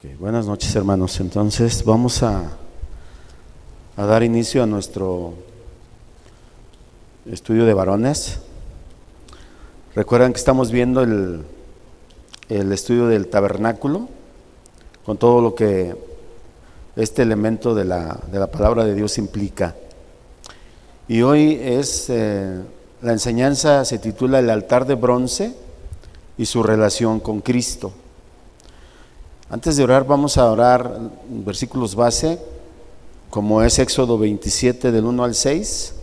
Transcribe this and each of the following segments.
Okay, buenas noches, hermanos. Entonces vamos a dar inicio a nuestro estudio de varones. Recuerdan que estamos viendo el estudio del tabernáculo con todo lo que este elemento de la palabra de Dios implica. Y hoy la enseñanza se titula El altar de bronce y su relación con Cristo. Antes de orar, vamos a orar versículos base, como es Éxodo 27 del 1 al 6.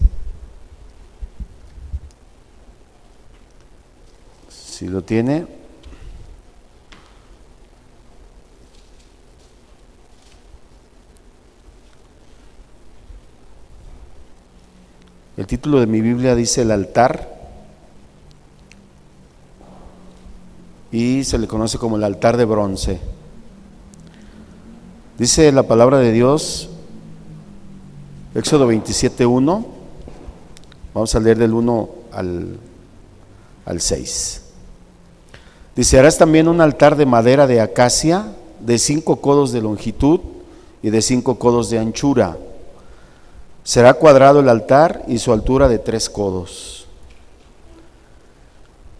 Si lo tiene. El título de mi Biblia dice El altar, y se le conoce como el altar de bronce. Dice la palabra de Dios, Éxodo 27:1, vamos a leer del 1 al 6. Dice: harás también un altar de madera de acacia, de 5 codos de longitud y de 5 codos de anchura. Será cuadrado el altar y su altura de 3 codos.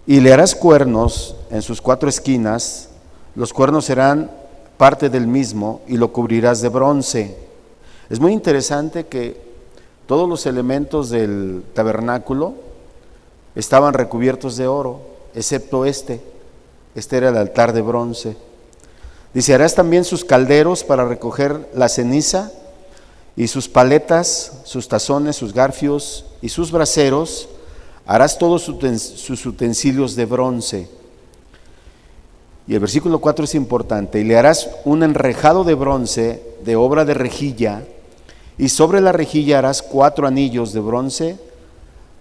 Y le harás cuernos en sus 4 esquinas, los cuernos serán parte del mismo y lo cubrirás de bronce. Es muy interesante que todos los elementos del tabernáculo estaban recubiertos de oro, excepto este era el altar de bronce. Dice: harás también sus calderos para recoger la ceniza, y sus paletas, sus tazones, sus garfios y sus braseros. Harás todos sus utensilios de bronce. Y el versículo 4 es importante: y le harás un enrejado de bronce de obra de rejilla, y sobre la rejilla harás 4 anillos de bronce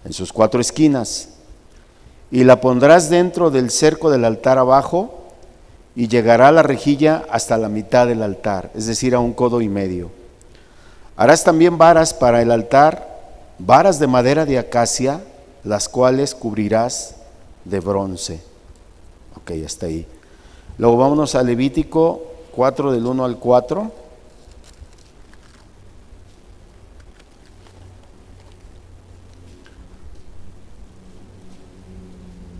en sus 4 esquinas, y la pondrás dentro del cerco del altar abajo, y llegará la rejilla hasta la mitad del altar, es decir, a 1,5 codos. Harás también varas para el altar, varas de madera de acacia, las cuales cubrirás de bronce. Ok, hasta ahí. Luego vámonos a Levítico 4 del 1 al 4.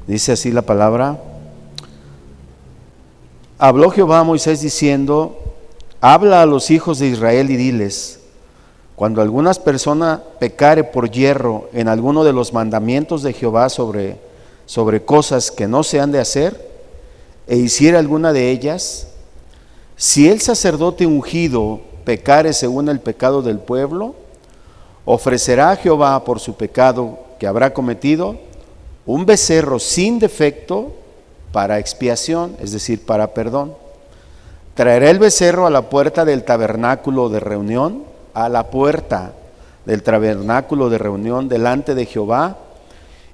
Dice así la palabra: habló Jehová a Moisés diciendo: habla a los hijos de Israel y diles: cuando alguna persona pecare por yerro en alguno de los mandamientos de Jehová sobre cosas que no se han de hacer, e hiciere alguna de ellas, si el sacerdote ungido pecare según el pecado del pueblo, ofrecerá a Jehová por su pecado que habrá cometido un becerro sin defecto para expiación, es decir, para perdón. Traerá el becerro a la puerta del tabernáculo de reunión, a la puerta del tabernáculo de reunión delante de Jehová,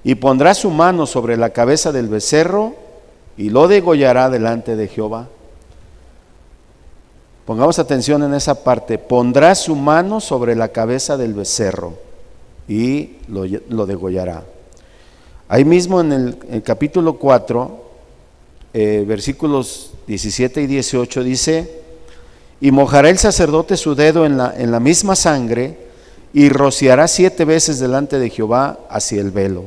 y pondrá su mano sobre la cabeza del becerro y lo degollará delante de Jehová. Pongamos atención en esa parte: pondrá su mano sobre la cabeza del becerro y lo degollará. Ahí mismo en el capítulo 4, versículos 17 y 18 dice: y mojará el sacerdote su dedo en la misma sangre, y rociará 7 veces delante de Jehová hacia el velo.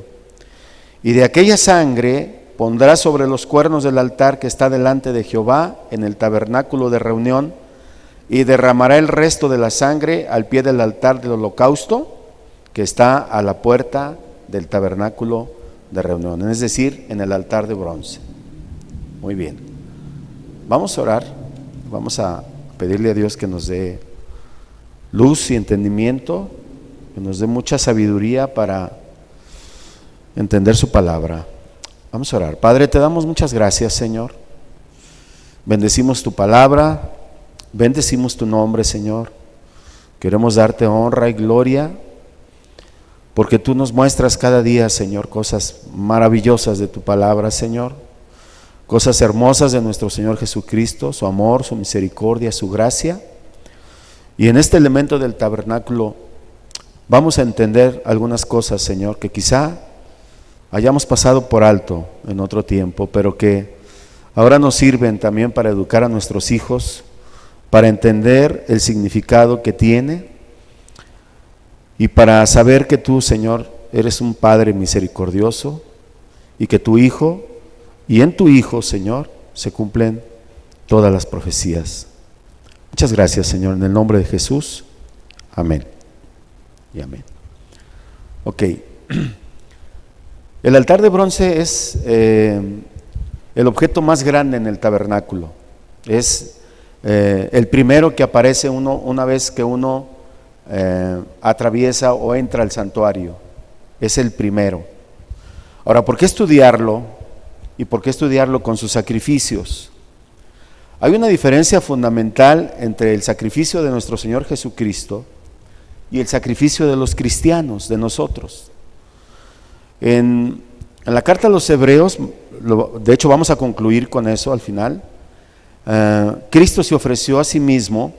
Y de aquella sangre pondrá sobre los cuernos del altar que está delante de Jehová en el tabernáculo de reunión, y derramará el resto de la sangre al pie del altar del holocausto que está a la puerta del tabernáculo de reunión, es decir, en el altar de bronce. Muy bien, vamos a orar, vamos a pedirle a Dios que nos dé luz y entendimiento, que nos dé mucha sabiduría para entender su palabra. Vamos a orar. Padre, te damos muchas gracias, Señor. Bendecimos tu palabra, bendecimos tu nombre, Señor. Queremos darte honra y gloria, porque tú nos muestras cada día, Señor, cosas maravillosas de tu palabra, Señor. Cosas hermosas de nuestro Señor Jesucristo, su amor, su misericordia, su gracia. Y en este elemento del tabernáculo vamos a entender algunas cosas, Señor, que quizá hayamos pasado por alto en otro tiempo, pero que ahora nos sirven también para educar a nuestros hijos, para entender el significado que tiene y para saber que tú, Señor, eres un Padre misericordioso y que tu Hijo, y en tu Hijo, Señor, se cumplen todas las profecías. Muchas gracias, Señor, en el nombre de Jesús. Amén y amén. Ok. El altar de bronce es el objeto más grande en el tabernáculo. Es el primero que aparece una vez que uno atraviesa o entra al santuario. Es el primero. Ahora, ¿por qué estudiarlo? ¿Y por qué estudiarlo con sus sacrificios? Hay una diferencia fundamental entre el sacrificio de nuestro Señor Jesucristo y el sacrificio de los cristianos, de nosotros. En la carta a los Hebreos, de hecho vamos a concluir con eso al final, Cristo se ofreció a sí mismo,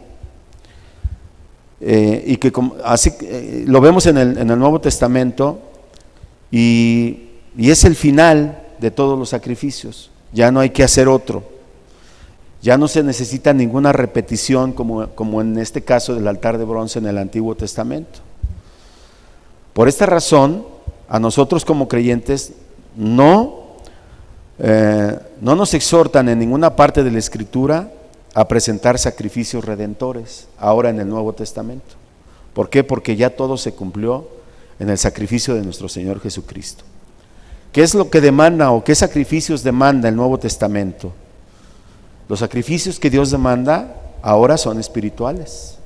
y que así lo vemos en el Nuevo Testamento, y es el final de todos los sacrificios. Ya no hay que hacer otro, ya no se necesita ninguna repetición como en este caso del altar de bronce en el Antiguo Testamento. Por esta razón, a nosotros como creyentes no nos exhortan en ninguna parte de la Escritura a presentar sacrificios redentores ahora en el Nuevo Testamento. ¿Por qué? Porque ya todo se cumplió en el sacrificio de nuestro Señor Jesucristo. ¿Qué es lo que demanda o qué sacrificios demanda el Nuevo Testamento? Los sacrificios que Dios demanda ahora son espirituales.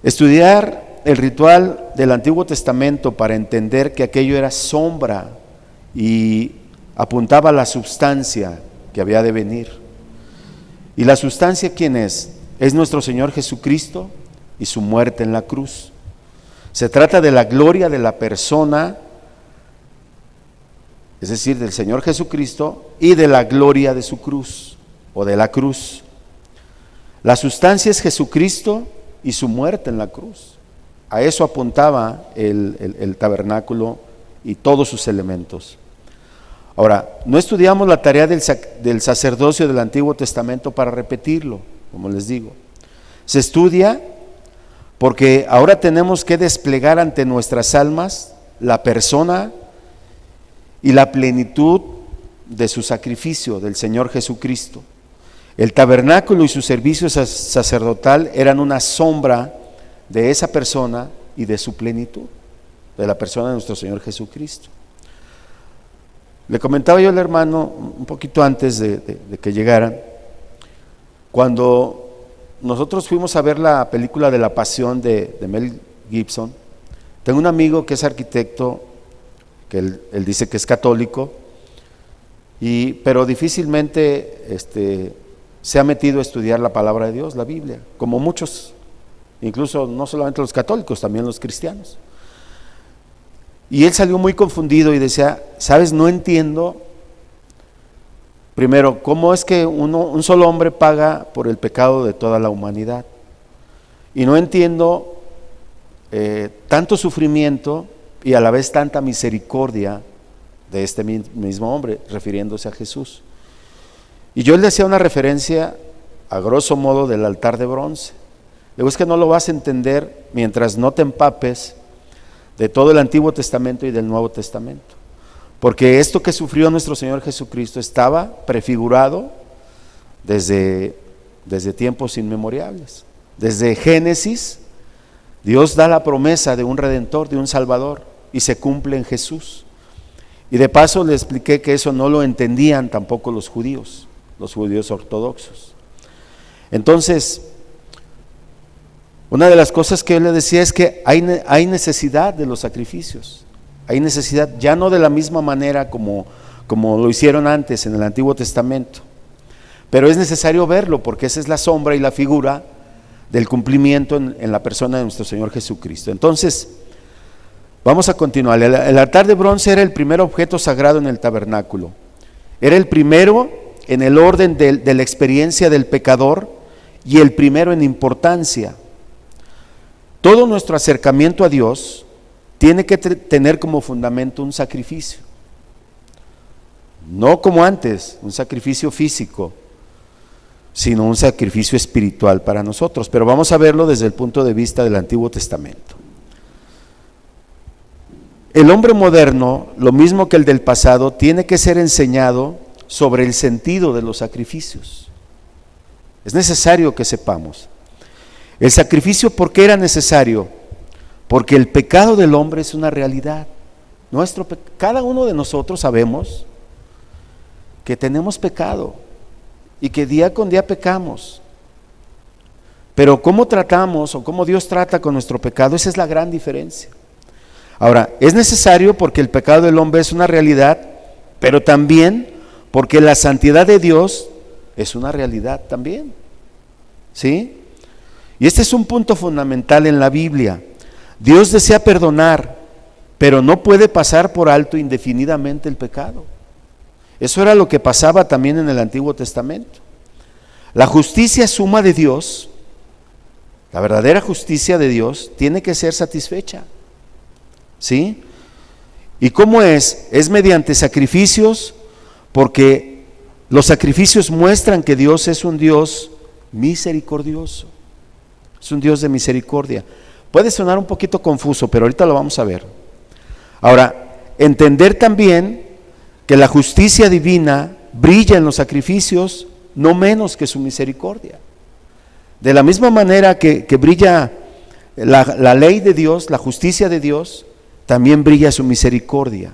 Estudiar el ritual del Antiguo Testamento para entender que aquello era sombra y apuntaba a la sustancia que había de venir. ¿Y la sustancia quién es? Es nuestro Señor Jesucristo y su muerte en la cruz. Se trata de la gloria de la persona, es decir, del Señor Jesucristo, y de la gloria de su cruz o de la cruz. La sustancia es Jesucristo y su muerte en la cruz. A eso apuntaba el tabernáculo y todos sus elementos. Ahora, no estudiamos la tarea del sacerdocio del Antiguo Testamento para repetirlo, como les digo. Se estudia porque ahora tenemos que desplegar ante nuestras almas la persona y la plenitud de su sacrificio, del Señor Jesucristo. El tabernáculo y su servicio sacerdotal eran una sombra de esa persona y de su plenitud, de la persona de nuestro Señor Jesucristo. Le comentaba yo al hermano un poquito antes de que llegaran, cuando nosotros fuimos a ver la película de La Pasión de Mel Gibson. Tengo un amigo que es arquitecto, que él dice que es católico, pero difícilmente se ha metido a estudiar la palabra de Dios, la Biblia, como muchos, incluso no solamente los católicos, también los cristianos. Y él salió muy confundido y decía, ¿sabes? No entiendo, primero, cómo es que un solo hombre paga por el pecado de toda la humanidad. Y no entiendo tanto sufrimiento y a la vez tanta misericordia de este mismo hombre, refiriéndose a Jesús. Y yo le hacía una referencia a grosso modo del altar de bronce. Le digo, es que no lo vas a entender mientras no te empapes de todo el Antiguo Testamento y del Nuevo Testamento. Porque esto que sufrió nuestro Señor Jesucristo estaba prefigurado desde tiempos inmemoriales. Desde Génesis, Dios da la promesa de un Redentor, de un Salvador, y se cumple en Jesús. Y de paso le expliqué que eso no lo entendían tampoco los judíos ortodoxos. Entonces, una de las cosas que yo le decía es que hay necesidad de los sacrificios. Hay necesidad, ya no de la misma manera como lo hicieron antes en el Antiguo Testamento, pero es necesario verlo porque esa es la sombra y la figura del cumplimiento en la persona de nuestro Señor Jesucristo. Entonces, vamos a continuar. El altar de bronce era el primer objeto sagrado en el tabernáculo. Era el primero en el orden de la experiencia del pecador y el primero en importancia. Todo nuestro acercamiento a Dios tiene que tener como fundamento un sacrificio. No como antes, un sacrificio físico. sino un sacrificio espiritual para nosotros. Pero vamos a verlo desde el punto de vista del Antiguo Testamento. El hombre moderno, lo mismo que el del pasado, tiene que ser enseñado sobre el sentido de los sacrificios. Es necesario que sepamos. El sacrificio, ¿por qué era necesario? Porque el pecado del hombre es una realidad. Cada uno de nosotros sabemos que tenemos pecado y que día con día pecamos. Pero cómo tratamos o cómo Dios trata con nuestro pecado, esa es la gran diferencia. Ahora, es necesario porque el pecado del hombre es una realidad, pero también porque la santidad de Dios es una realidad también. ¿Sí? Y este es un punto fundamental en la Biblia. Dios desea perdonar, pero no puede pasar por alto indefinidamente el pecado. Eso era lo que pasaba también en el Antiguo Testamento. La justicia suma de Dios, la verdadera justicia de Dios, tiene que ser satisfecha. ¿Sí? ¿Y cómo es? Es mediante sacrificios, porque los sacrificios muestran que Dios es un Dios misericordioso. Es un Dios de misericordia. Puede sonar un poquito confuso, pero ahorita lo vamos a ver. Ahora, entender también que la justicia divina brilla en los sacrificios, no menos que su misericordia. De la misma manera que brilla la ley de Dios, la justicia de Dios, también brilla su misericordia.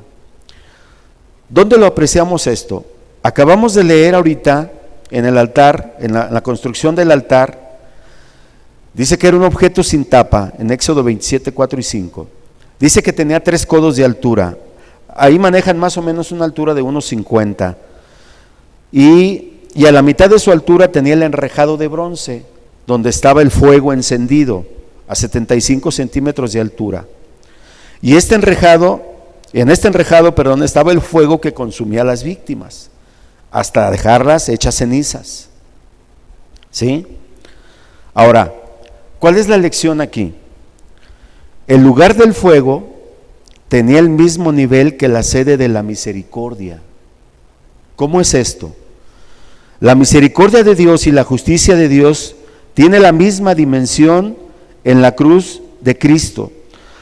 ¿Dónde lo apreciamos esto? Acabamos de leer ahorita en el altar, en la construcción del altar, dice que era un objeto sin tapa, en Éxodo 27, 4 y 5. Dice que tenía 3 codos de altura. Ahí manejan más o menos una altura de unos 50. Y a la mitad de su altura tenía el enrejado de bronce, donde estaba el fuego encendido, a 75 centímetros de altura. Y en este enrejado, estaba el fuego que consumía a las víctimas, hasta dejarlas hechas cenizas. ¿Sí? Ahora, ¿cuál es la lección aquí? El lugar del fuego tenía el mismo nivel que la sede de la misericordia. ¿Cómo es esto? La misericordia de Dios y la justicia de Dios tiene la misma dimensión en la cruz de Cristo.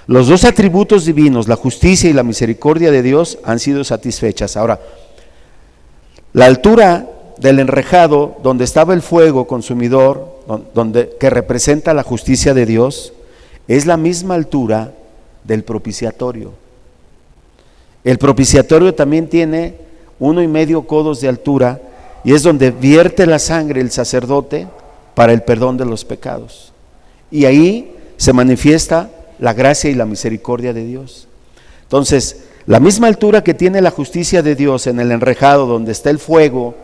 Los dos atributos divinos, la justicia y la misericordia de Dios, han sido satisfechas. Ahora, la altura del enrejado donde estaba el fuego consumidor, que representa la justicia de Dios, es la misma altura del propiciatorio. El propiciatorio también tiene 1,5 codos de altura y es donde vierte la sangre el sacerdote para el perdón de los pecados. Y ahí se manifiesta la gracia y la misericordia de Dios. Entonces, la misma altura que tiene la justicia de Dios en el enrejado donde está el fuego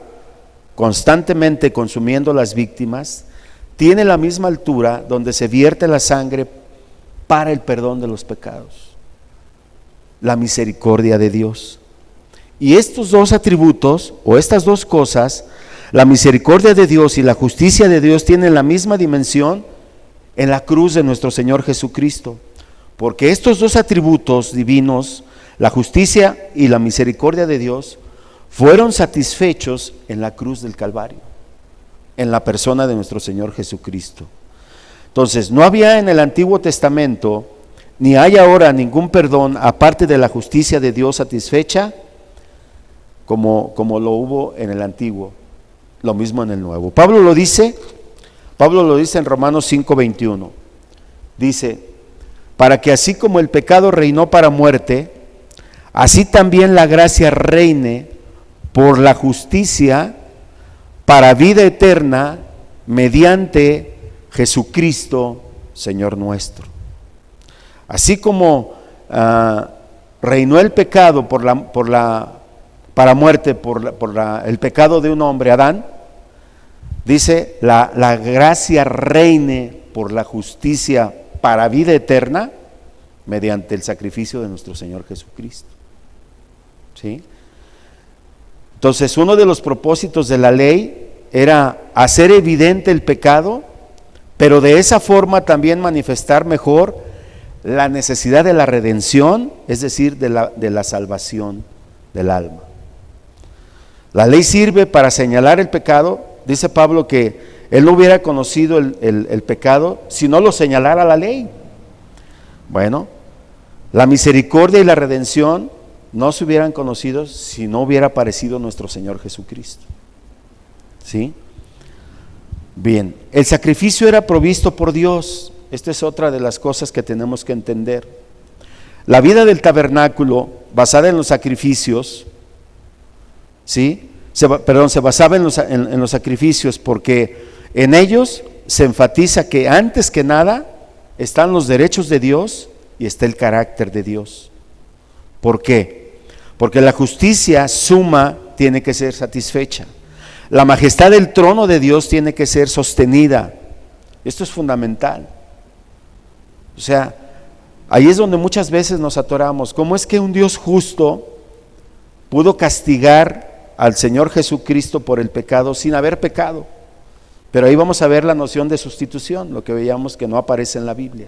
constantemente consumiendo las víctimas, tiene la misma altura donde se vierte la sangre para el perdón de los pecados, la misericordia de Dios. Y estos dos atributos, o estas dos cosas, la misericordia de Dios y la justicia de Dios, tienen la misma dimensión en la cruz de nuestro Señor Jesucristo, porque estos dos atributos divinos, la justicia y la misericordia de Dios, fueron satisfechos en la cruz del Calvario, en la persona de nuestro Señor Jesucristo. Entonces, no había en el Antiguo Testamento, ni hay ahora ningún perdón aparte de la justicia de Dios satisfecha, como lo hubo en el Antiguo, lo mismo en el Nuevo. Pablo lo dice en Romanos 5:21. Dice, para que así como el pecado reinó para muerte, así también la gracia reine por la justicia para vida eterna mediante Jesucristo, Señor nuestro. Así como reinó el pecado para muerte por el pecado de un hombre, Adán, dice, la gracia reine por la justicia para vida eterna mediante el sacrificio de nuestro Señor Jesucristo. ¿Sí? Entonces, uno de los propósitos de la ley era hacer evidente el pecado, pero de esa forma también manifestar mejor la necesidad de la redención, es decir, de la salvación del alma. La ley sirve para señalar el pecado, dice Pablo que él no hubiera conocido el pecado si no lo señalara la ley. Bueno, la misericordia y la redención no se hubieran conocido si no hubiera aparecido nuestro Señor Jesucristo. ¿Sí? Bien, el sacrificio era provisto por Dios. Esta es otra de las cosas que tenemos que entender. La vida del tabernáculo, basada en los sacrificios, ¿sí? Se basaba en los sacrificios, porque en ellos se enfatiza que antes que nada están los derechos de Dios y está el carácter de Dios. ¿Por qué? Porque la justicia suma tiene que ser satisfecha. La majestad del trono de Dios tiene que ser sostenida. Esto es fundamental. O sea, ahí es donde muchas veces nos atoramos. ¿Cómo es que un Dios justo pudo castigar al Señor Jesucristo por el pecado sin haber pecado? Pero ahí vamos a ver la noción de sustitución, lo que veíamos que no aparece en la Biblia.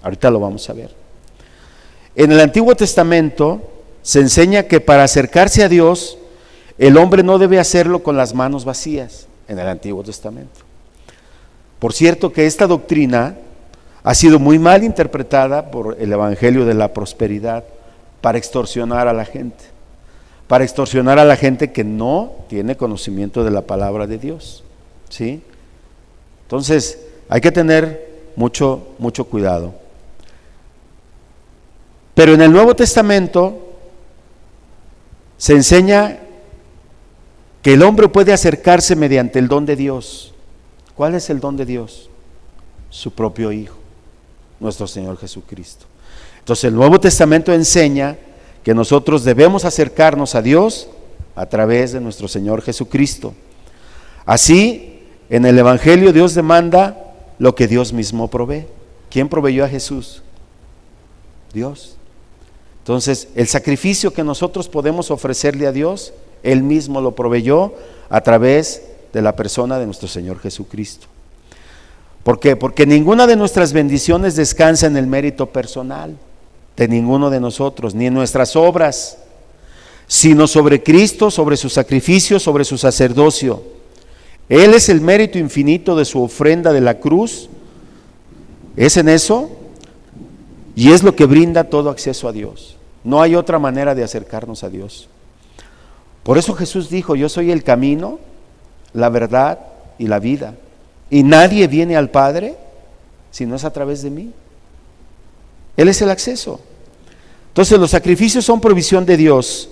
Ahorita lo vamos a ver. En el Antiguo Testamento se enseña que para acercarse a Dios, el hombre no debe hacerlo con las manos vacías, en el Antiguo Testamento. Por cierto que esta doctrina ha sido muy mal interpretada por el Evangelio de la Prosperidad para extorsionar a la gente. Para extorsionar a la gente que no tiene conocimiento de la palabra de Dios. ¿Sí? Entonces, hay que tener mucho cuidado. Pero en el Nuevo Testamento se enseña que el hombre puede acercarse mediante el don de Dios. ¿Cuál es el don de Dios? Su propio Hijo, nuestro Señor Jesucristo. Entonces el Nuevo Testamento enseña que nosotros debemos acercarnos a Dios a través de nuestro Señor Jesucristo. Así, en el Evangelio Dios demanda lo que Dios mismo provee. ¿Quién proveyó a Jesús? Dios. Entonces, el sacrificio que nosotros podemos ofrecerle a Dios, Él mismo lo proveyó a través de la persona de nuestro Señor Jesucristo. ¿Por qué? Porque ninguna de nuestras bendiciones descansa en el mérito personal de ninguno de nosotros, ni en nuestras obras, sino sobre Cristo, sobre su sacrificio, sobre su sacerdocio. Él es el mérito infinito de su ofrenda de la cruz, es en eso, y es lo que brinda todo acceso a Dios. No hay otra manera de acercarnos a Dios. Por eso Jesús dijo: yo soy el camino, la verdad y la vida, y nadie viene al Padre si no es a través de mí. Él es el acceso. Entonces los sacrificios son provisión de Dios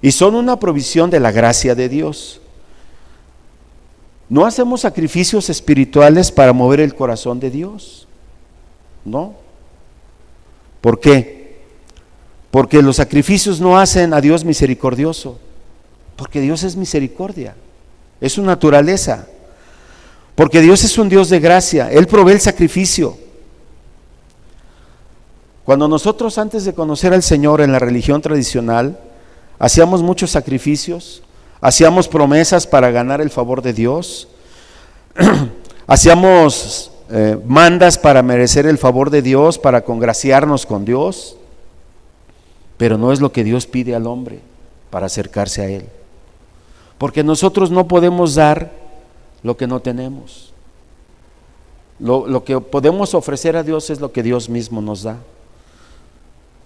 y son una provisión de la gracia de Dios. No hacemos sacrificios espirituales para mover el corazón de Dios, no. ¿Por qué? Porque los sacrificios no hacen a Dios misericordioso, porque Dios es misericordia, es su naturaleza, porque Dios es un Dios de gracia, Él provee el sacrificio. Cuando nosotros, antes de conocer al Señor en la religión tradicional, hacíamos muchos sacrificios, hacíamos promesas para ganar el favor de Dios, hacíamos mandas para merecer el favor de Dios, para congraciarnos con Dios, pero no es lo que Dios pide al hombre para acercarse a Él, porque nosotros no podemos dar lo que no tenemos. Lo que podemos ofrecer a Dios es lo que Dios mismo nos da.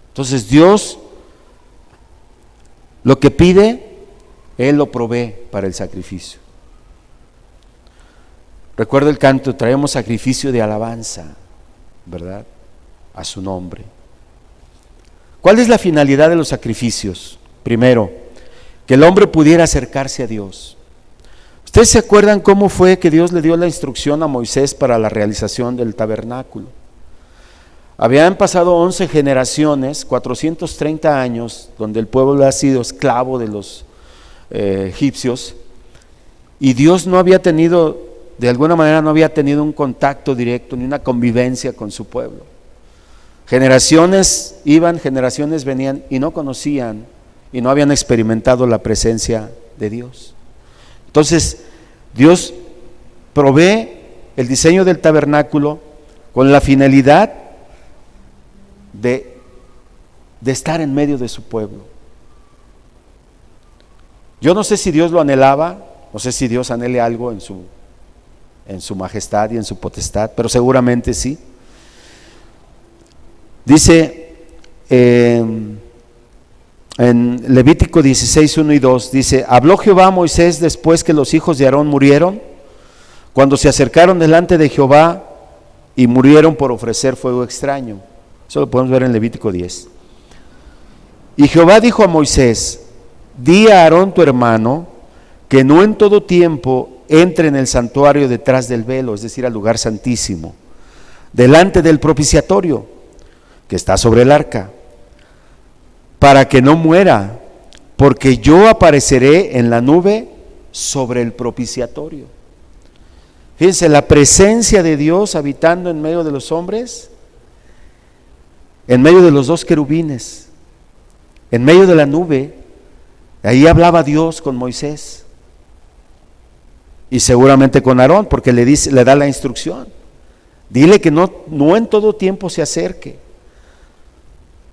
Entonces Dios lo que pide, Él lo provee para el sacrificio. Recuerdo el canto: traemos sacrificio de alabanza, ¿verdad?, a su nombre. ¿Cuál es la finalidad de los sacrificios? Primero, que el hombre pudiera acercarse a Dios. ¿Ustedes se acuerdan cómo fue que Dios le dio la instrucción a Moisés para la realización del tabernáculo? Habían pasado 11 generaciones, 430 años, donde el pueblo ha sido esclavo de los egipcios, y Dios no había tenido, de alguna manera no había tenido un contacto directo ni una convivencia con su pueblo. Generaciones iban, generaciones venían y no conocían y no habían experimentado la presencia de Dios. Entonces Dios provee el diseño del tabernáculo con la finalidad de estar en medio de su pueblo. Yo no sé si Dios lo anhelaba, No sé si Dios anhele algo en su majestad y en su potestad, pero seguramente sí. Dice en Levítico 16, 1 y 2, dice: habló Jehová a Moisés después que los hijos de Aarón murieron, cuando se acercaron delante de Jehová y murieron por ofrecer fuego extraño. Eso lo podemos ver en Levítico 10. Y Jehová dijo a Moisés: di a Aarón tu hermano que no en todo tiempo entre en el santuario detrás del velo, es decir, al lugar santísimo, delante del propiciatorio que está sobre el arca, para que no muera, porque yo apareceré en la nube sobre el propiciatorio. Fíjense, la presencia de Dios habitando en medio de los hombres, en medio de los dos querubines, en medio de la nube. Ahí hablaba Dios con Moisés y seguramente con Aarón, porque le da la instrucción: dile que no en todo tiempo se acerque.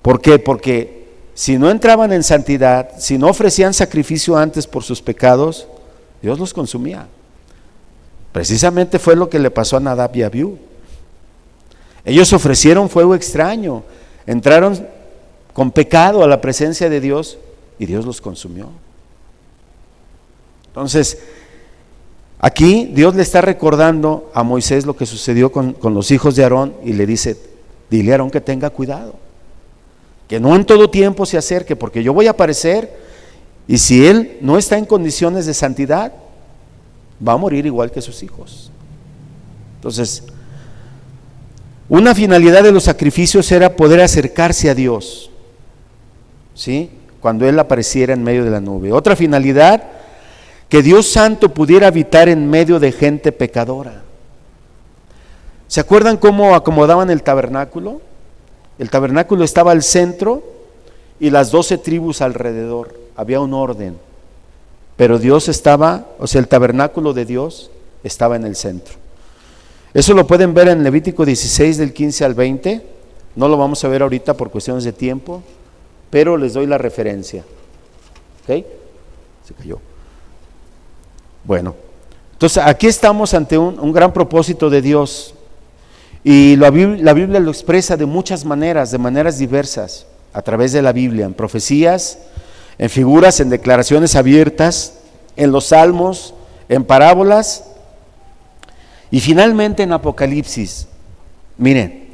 ¿Por qué? Porque si no entraban en santidad, si no ofrecían sacrificio antes por sus pecados, Dios los consumía. Precisamente fue lo que le pasó a Nadab y Abiú. Ellos ofrecieron fuego extraño, entraron con pecado a la presencia de Dios y Dios los consumió. Entonces, aquí Dios le está recordando a Moisés lo que sucedió con los hijos de Aarón y le dice: dile a Aarón que tenga cuidado, que no en todo tiempo se acerque, porque yo voy a aparecer y si él no está en condiciones de santidad, va a morir igual que sus hijos. Entonces, una finalidad de los sacrificios era poder acercarse a Dios, ¿sí?, cuando Él apareciera en medio de la nube. Otra finalidad, que Dios Santo pudiera habitar en medio de gente pecadora. ¿Se acuerdan cómo acomodaban el tabernáculo? El tabernáculo estaba al centro y las 12 tribus alrededor. Había un orden, pero Dios estaba, o sea, el tabernáculo de Dios estaba en el centro. Eso lo pueden ver en Levítico 16 del 15 al 20. No lo vamos a ver ahorita por cuestiones de tiempo, pero les doy la referencia. ¿Ok? Se cayó. Bueno, entonces aquí estamos ante un gran propósito de Dios, y la Biblia lo expresa de muchas maneras, de maneras diversas, a través de la Biblia, en profecías, en figuras, en declaraciones abiertas, en los salmos, en parábolas y finalmente en Apocalipsis. Miren,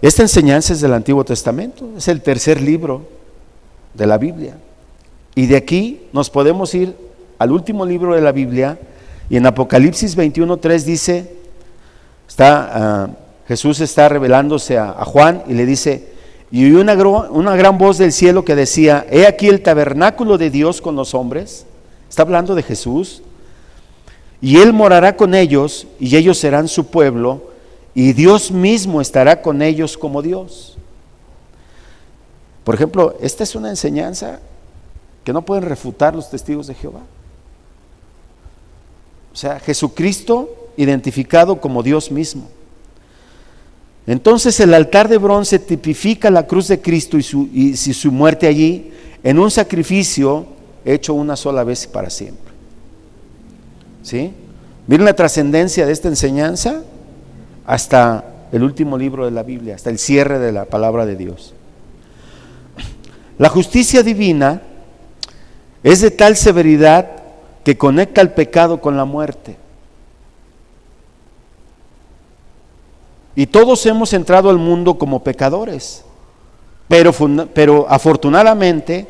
esta enseñanza es del Antiguo Testamento, es el tercer libro de la Biblia, y de aquí nos podemos ir al último libro de la Biblia, y en Apocalipsis 21:3 dice, Jesús está revelándose a Juan y le dice: y oí una gran voz del cielo que decía: he aquí el tabernáculo de Dios con los hombres. Está hablando de Jesús. Y Él morará con ellos, y ellos serán su pueblo, y Dios mismo estará con ellos como Dios. Por ejemplo, esta es una enseñanza que no pueden refutar los testigos de Jehová. O sea, Jesucristo identificado como Dios mismo. Entonces el altar de bronce tipifica la cruz de Cristo y su muerte allí en un sacrificio hecho una sola vez y para siempre. ¿Sí? Miren la trascendencia de esta enseñanza hasta el último libro de la Biblia, hasta el cierre de la palabra de Dios. La justicia divina es de tal severidad que conecta el pecado con la muerte. Y todos hemos entrado al mundo como pecadores, pero afortunadamente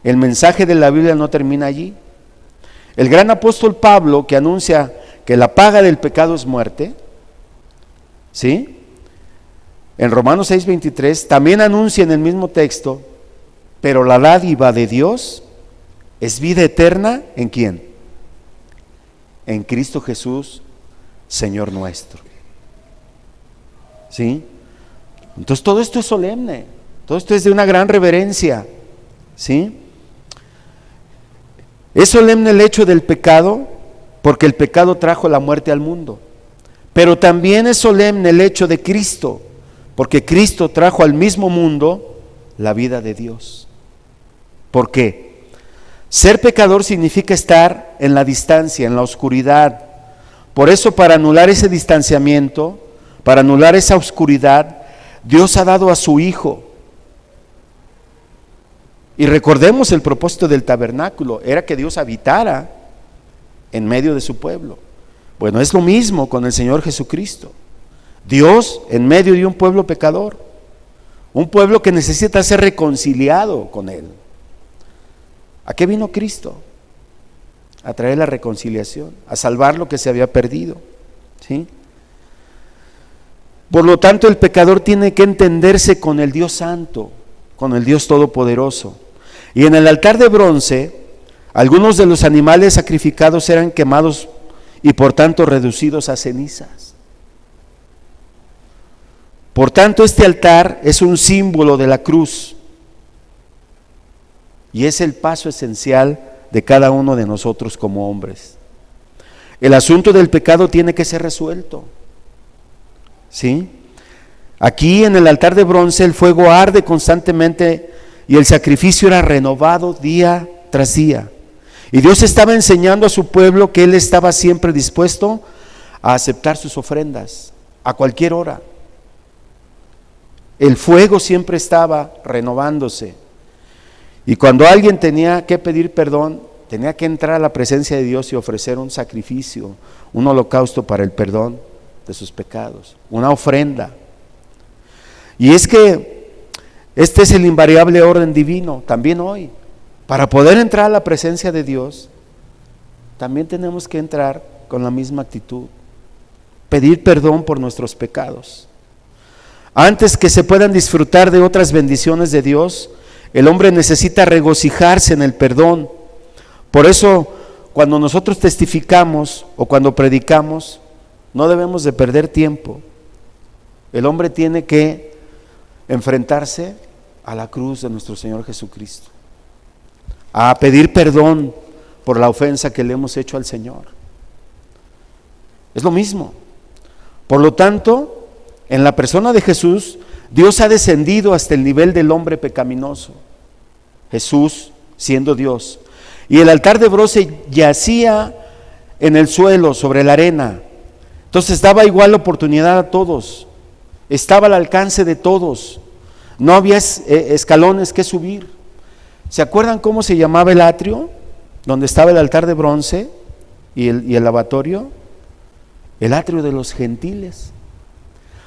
el mensaje de la Biblia no termina allí. El gran apóstol Pablo, que anuncia que la paga del pecado es muerte, ¿sí?, en Romanos 6:23 también anuncia en el mismo texto: pero la dádiva de Dios es vida eterna, ¿en quién? En Cristo Jesús, Señor nuestro. ¿Sí? Entonces todo esto es solemne, todo esto es de una gran reverencia, ¿sí? Es solemne el hecho del pecado, porque el pecado trajo la muerte al mundo, pero también es solemne el hecho de Cristo, porque Cristo trajo al mismo mundo la vida de Dios. ¿Por qué? Ser pecador significa estar en la distancia, en la oscuridad. Por eso, para anular ese distanciamiento, para anular esa oscuridad, Dios ha dado a su Hijo. Y recordemos el propósito del tabernáculo, era que Dios habitara en medio de su pueblo. Bueno, es lo mismo con el Señor Jesucristo. Dios en medio de un pueblo pecador, un pueblo que necesita ser reconciliado con Él. ¿A qué vino Cristo? A traer la reconciliación, a salvar lo que se había perdido, ¿sí? Por lo tanto, el pecador tiene que entenderse con el Dios Santo, con el Dios Todopoderoso. Y en el altar de bronce, algunos de los animales sacrificados eran quemados y por tanto reducidos a cenizas. Por tanto, este altar es un símbolo de la cruz y es el paso esencial de cada uno de nosotros como hombres. El asunto del pecado tiene que ser resuelto, ¿sí? Aquí en el altar de bronce el fuego arde constantemente y el sacrificio era renovado día tras día. Y Dios estaba enseñando a su pueblo que Él estaba siempre dispuesto a aceptar sus ofrendas a cualquier hora. El fuego siempre estaba renovándose. Y cuando alguien tenía que pedir perdón, tenía que entrar a la presencia de Dios y ofrecer un sacrificio, un holocausto para el perdón de sus pecados, una ofrenda. Y es que este es el invariable orden divino, también hoy. Para poder entrar a la presencia de Dios, también tenemos que entrar con la misma actitud, pedir perdón por nuestros pecados. Antes que se puedan disfrutar de otras bendiciones de Dios, el hombre necesita regocijarse en el perdón. Por eso, cuando nosotros testificamos o cuando predicamos, no debemos de perder tiempo. El hombre tiene que enfrentarse a la cruz de nuestro Señor Jesucristo, a pedir perdón por la ofensa que le hemos hecho al Señor. Es lo mismo. Por lo tanto, en la persona de Jesús, Dios ha descendido hasta el nivel del hombre pecaminoso. Jesús siendo Dios. Y el altar de bronce yacía en el suelo, sobre la arena. Entonces daba igual oportunidad a todos. Estaba al alcance de todos. No había escalones que subir. ¿Se acuerdan cómo se llamaba el atrio? Donde estaba el altar de bronce y el lavatorio. El atrio de los gentiles.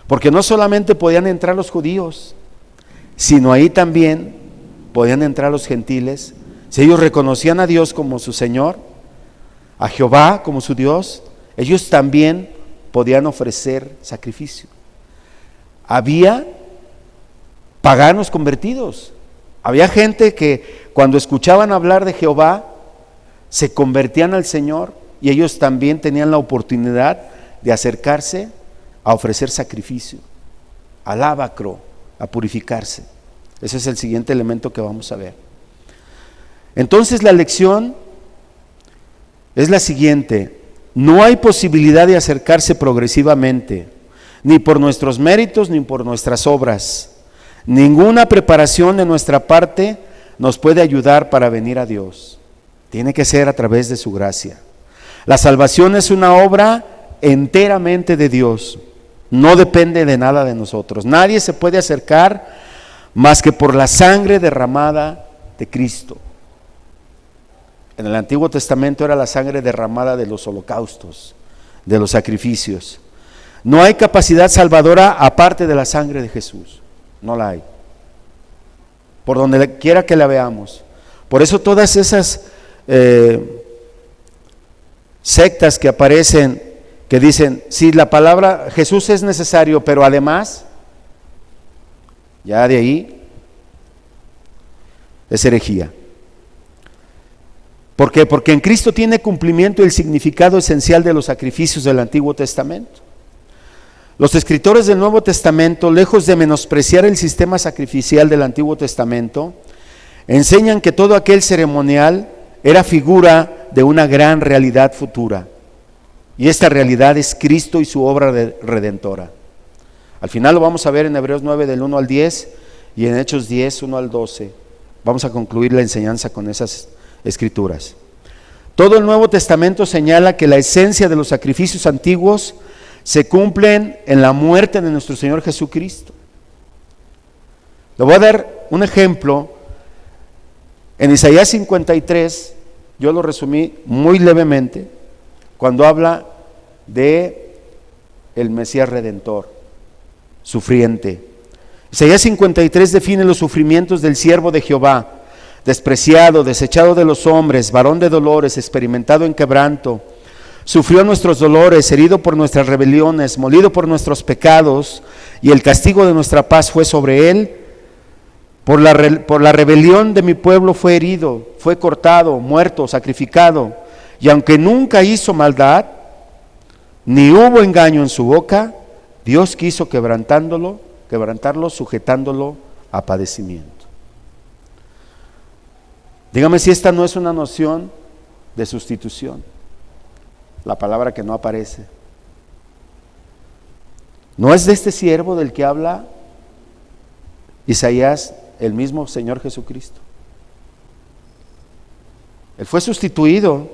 Porque no solamente podían entrar los judíos, sino ahí también podían entrar los gentiles. Si ellos reconocían a Dios como su Señor, a Jehová como su Dios, ellos también podían ofrecer sacrificio. Había paganos convertidos. Había gente que cuando escuchaban hablar de Jehová, se convertían al Señor y ellos también tenían la oportunidad de acercarse a ofrecer sacrificio, al lavacro, a purificarse. Ese es el siguiente elemento que vamos a ver. Entonces la lección es la siguiente: no hay posibilidad de acercarse progresivamente, ni por nuestros méritos ni por nuestras obras. Ninguna preparación de nuestra parte nos puede ayudar para venir a Dios. Tiene que ser a través de su gracia. La salvación es una obra enteramente de Dios. No depende de nada de nosotros. Nadie se puede acercar más que por la sangre derramada de Cristo. En el Antiguo Testamento era la sangre derramada de los holocaustos, de los sacrificios. No hay capacidad salvadora aparte de la sangre de Jesús. No la hay. Por donde quiera que la veamos. Por eso todas esas sectas que aparecen, que dicen, sí, la palabra Jesús es necesario, pero además, ya de ahí, es herejía. ¿Por qué? Porque en Cristo tiene cumplimiento el significado esencial de los sacrificios del Antiguo Testamento. Los escritores del Nuevo Testamento, lejos de menospreciar el sistema sacrificial del Antiguo Testamento, enseñan que todo aquel ceremonial era figura de una gran realidad futura. Y esta realidad es Cristo y su obra redentora. Al final lo vamos a ver en Hebreos 9 del 1 al 10 y en Hechos 10, 1 al 12. Vamos a concluir la enseñanza con Escrituras. Todo el Nuevo Testamento señala que la esencia de los sacrificios antiguos se cumplen en la muerte de nuestro Señor Jesucristo. Le voy a dar un ejemplo. En Isaías 53, yo lo resumí muy levemente, cuando habla de el Mesías Redentor, sufriente. Isaías 53 define los sufrimientos del siervo de Jehová: despreciado, desechado de los hombres, varón de dolores, experimentado en quebranto. Sufrió nuestros dolores, herido por nuestras rebeliones, molido por nuestros pecados, y el castigo de nuestra paz fue sobre él. Por la rebelión de mi pueblo fue herido, fue cortado, muerto, sacrificado. Y aunque nunca hizo maldad, ni hubo engaño en su boca, Dios quiso quebrantarlo, sujetándolo a padecimiento. Dígame si esta no es una noción de sustitución, la palabra que no aparece. ¿No es de este siervo del que habla Isaías el mismo Señor Jesucristo? Él fue sustituido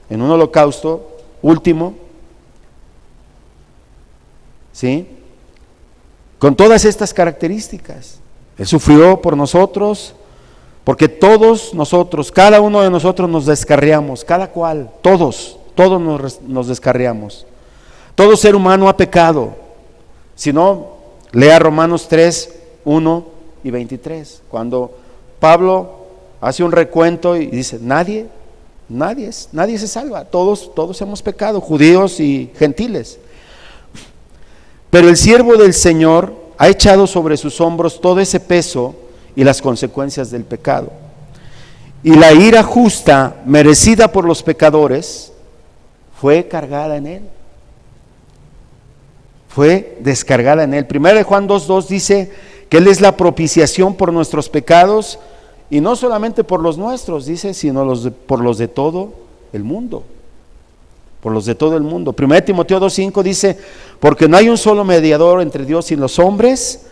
en un holocausto último, ¿sí?, con todas estas características. Él sufrió por nosotros, porque todos nosotros, cada uno de nosotros nos descarriamos, cada cual, todos nos descarriamos. Todo ser humano ha pecado. Si no, lea Romanos 3, 1 y 23, cuando Pablo hace un recuento y dice, nadie se salva, todos hemos pecado, judíos y gentiles. Pero el siervo del Señor ha echado sobre sus hombros todo ese peso y las consecuencias del pecado. Y la ira justa merecida por los pecadores fue cargada en él. Fue descargada en él. 1 Juan 2:2 dice que él es la propiciación por nuestros pecados, y no solamente por los nuestros, dice, sino por los de todo el mundo. Por los de todo el mundo. 1 Timoteo 2:5 dice, porque no hay un solo mediador entre Dios y los hombres,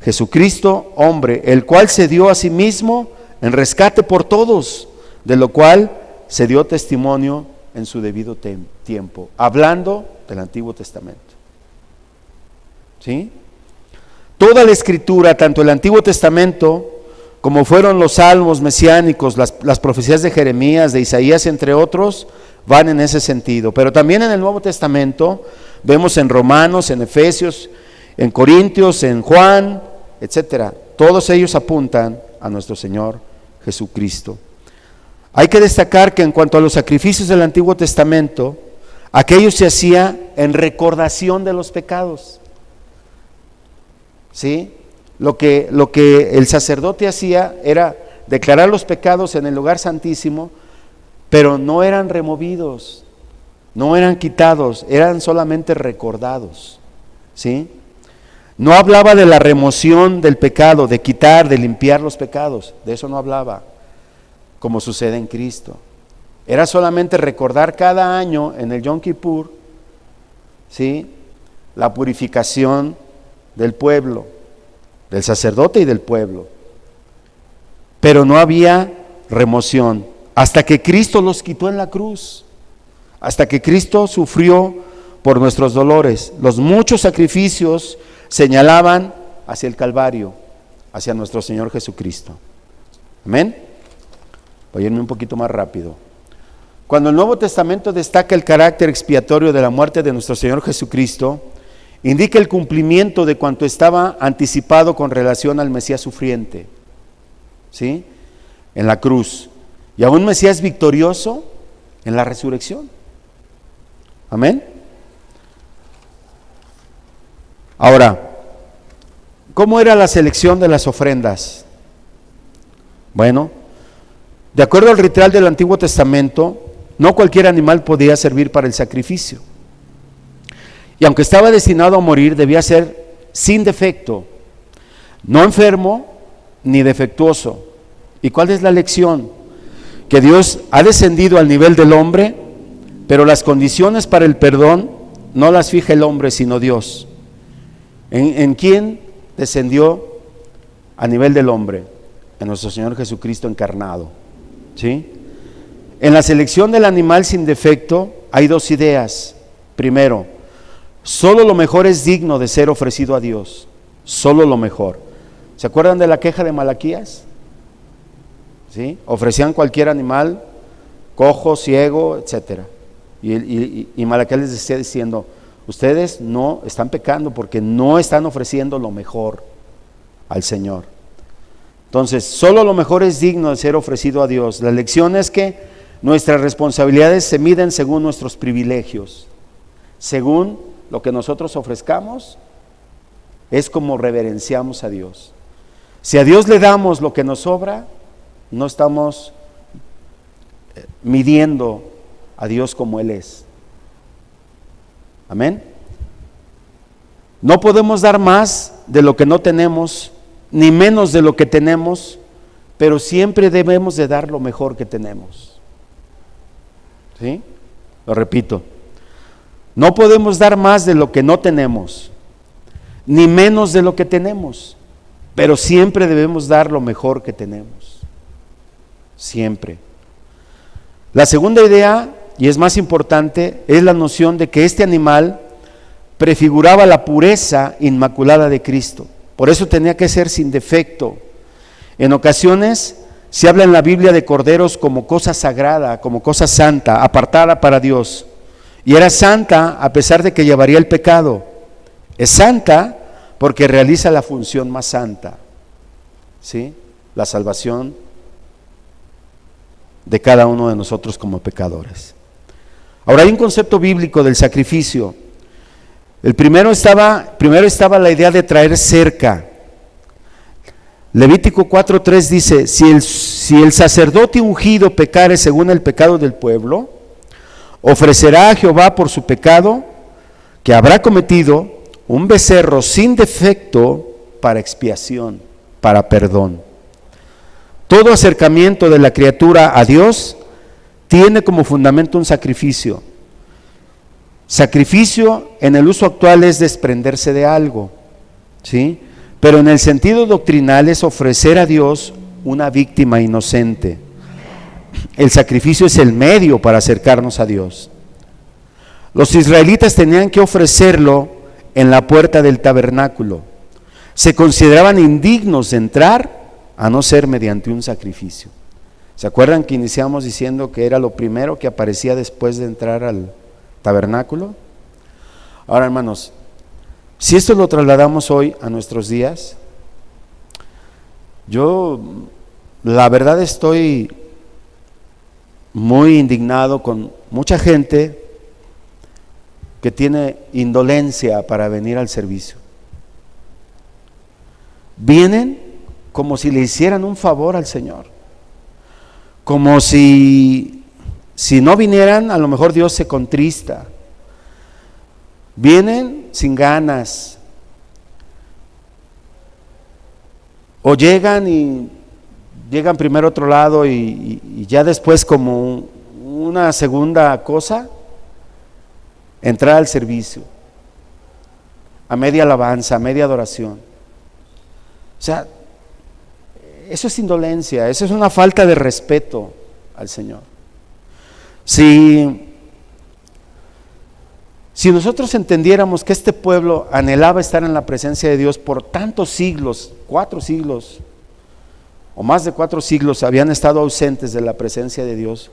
Jesucristo, hombre, el cual se dio a sí mismo en rescate por todos, de lo cual se dio testimonio en su debido tiempo, hablando del Antiguo Testamento. ¿Sí? Toda la Escritura, tanto el Antiguo Testamento como fueron los salmos mesiánicos, las profecías de Jeremías, de Isaías, entre otros, van en ese sentido. Pero también en el Nuevo Testamento vemos en Romanos, en Efesios, en Corintios, en Juan, etcétera. Todos ellos apuntan a nuestro Señor Jesucristo. Hay que destacar que en cuanto a los sacrificios del Antiguo Testamento, aquello se hacía en recordación de los pecados. ¿Sí? Lo que el sacerdote hacía era declarar los pecados en el lugar santísimo, pero no eran removidos, no eran quitados, eran solamente recordados. ¿Sí? No hablaba de la remoción del pecado, de quitar, de limpiar los pecados, de eso no hablaba, como sucede en Cristo. Era solamente recordar cada año en el Yom Kippur, ¿sí?, la purificación del pueblo, del sacerdote y del pueblo. Pero no había remoción hasta que Cristo los quitó en la cruz, hasta que Cristo sufrió por nuestros dolores. Los muchos sacrificios señalaban hacia el Calvario, hacia nuestro Señor Jesucristo. Amén. Voy a irme un poquito más rápido. Cuando el Nuevo Testamento destaca el carácter expiatorio de la muerte de nuestro Señor Jesucristo, indica el cumplimiento de cuanto estaba anticipado con relación al Mesías sufriente, ¿sí?, en la cruz, y a un Mesías victorioso en la resurrección. Amén. Ahora, ¿cómo era la selección de las ofrendas? Bueno, de acuerdo al ritual del Antiguo Testamento, no cualquier animal podía servir para el sacrificio. Y aunque estaba destinado a morir, debía ser sin defecto, no enfermo ni defectuoso. ¿Y cuál es la lección? Que Dios ha descendido al nivel del hombre, pero las condiciones para el perdón no las fija el hombre, sino Dios. ¿En quién descendió a nivel del hombre? En nuestro Señor Jesucristo encarnado, ¿sí? En la selección del animal sin defecto hay dos ideas. Primero, solo lo mejor es digno de ser ofrecido a Dios, solo lo mejor. ¿Se acuerdan de la queja de Malaquías? ¿Sí? Ofrecían cualquier animal, cojo, ciego, etcétera. Y Malaquías les decía diciendo, ustedes no están pecando porque no están ofreciendo lo mejor al Señor. Entonces, solo lo mejor es digno de ser ofrecido a Dios. La lección es que nuestras responsabilidades se miden según nuestros privilegios. Según lo que nosotros ofrezcamos, es como reverenciamos a Dios. Si a Dios le damos lo que nos sobra, no estamos midiendo a Dios como Él es. Amén. No podemos dar más de lo que no tenemos, ni menos de lo que tenemos, pero siempre debemos de dar lo mejor que tenemos. ¿Sí? Lo repito. No podemos dar más de lo que no tenemos, ni menos de lo que tenemos, pero siempre debemos dar lo mejor que tenemos. Siempre. La segunda idea, y es más importante, es la noción de que este animal prefiguraba la pureza inmaculada de Cristo. Por eso tenía que ser sin defecto. En ocasiones se habla en la Biblia de corderos como cosa sagrada, como cosa santa, apartada para Dios. Y era santa a pesar de que llevaría el pecado. Es santa porque realiza la función más santa, ¿sí? La salvación de cada uno de nosotros como pecadores. Ahora hay un concepto bíblico del sacrificio. Primero estaba la idea de traer cerca. Levítico 4:3 dice, si el sacerdote ungido pecare según el pecado del pueblo, ofrecerá a Jehová por su pecado que habrá cometido un becerro sin defecto para expiación, para perdón. Todo acercamiento de la criatura a Dios tiene como fundamento un sacrificio. Sacrificio en el uso actual es desprenderse de algo, ¿sí? Pero en el sentido doctrinal es ofrecer a Dios una víctima inocente. El sacrificio es el medio para acercarnos a Dios. Los israelitas tenían que ofrecerlo en la puerta del tabernáculo. Se consideraban indignos de entrar a no ser mediante un sacrificio. ¿Se acuerdan que iniciamos diciendo que era lo primero que aparecía después de entrar al tabernáculo? Ahora, hermanos, si esto lo trasladamos hoy a nuestros días, yo la verdad estoy muy indignado con mucha gente que tiene indolencia para venir al servicio. Vienen como si le hicieran un favor al Señor, como si no vinieran, a lo mejor Dios se contrista. Vienen sin ganas, o llegan primero a otro lado y ya después como una segunda cosa, entrar al servicio, a media alabanza, a media adoración. O sea, eso es indolencia, eso es una falta de respeto al Señor. Si nosotros entendiéramos que este pueblo anhelaba estar en la presencia de Dios por tantos siglos, 4 siglos, o más de 4 siglos habían estado ausentes de la presencia de Dios.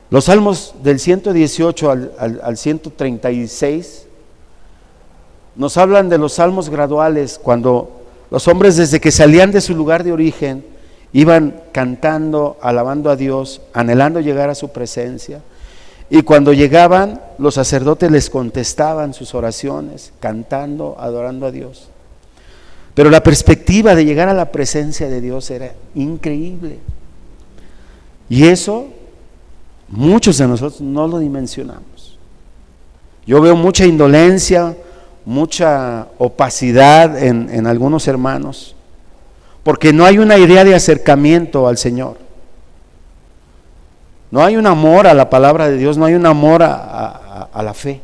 Los salmos del 118 al 136 nos hablan de los salmos graduales, cuando los hombres desde que salían de su lugar de origen iban cantando, alabando a Dios, anhelando llegar a su presencia, y cuando llegaban los sacerdotes les contestaban sus oraciones, cantando, adorando a Dios. Pero la perspectiva de llegar a la presencia de Dios era increíble, y eso muchos de nosotros no lo dimensionamos. Yo veo mucha indolencia, mucha opacidad en algunos hermanos, porque no hay una idea de acercamiento al Señor. No hay un amor a la palabra de Dios, no hay un amor a la fe.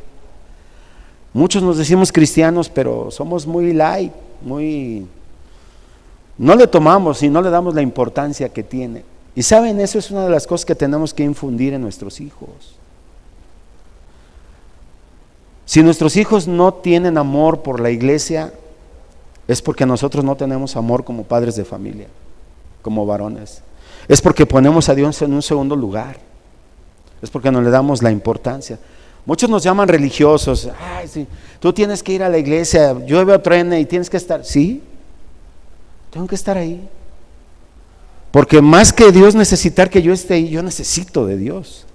Muchos nos decimos cristianos, pero somos muy light, no le tomamos y no le damos la importancia que tiene. Y saben, eso es una de las cosas que tenemos que infundir en nuestros hijos. Si nuestros hijos no tienen amor por la iglesia, es porque nosotros no tenemos amor como padres de familia, como varones. Es porque ponemos a Dios en un segundo lugar. Es porque no le damos la importancia. Muchos nos llaman religiosos. Ay, sí, tú tienes que ir a la iglesia, llueve o truene y tienes que estar. Sí, tengo que estar ahí. Porque más que Dios necesitar que yo esté ahí, yo necesito de Dios.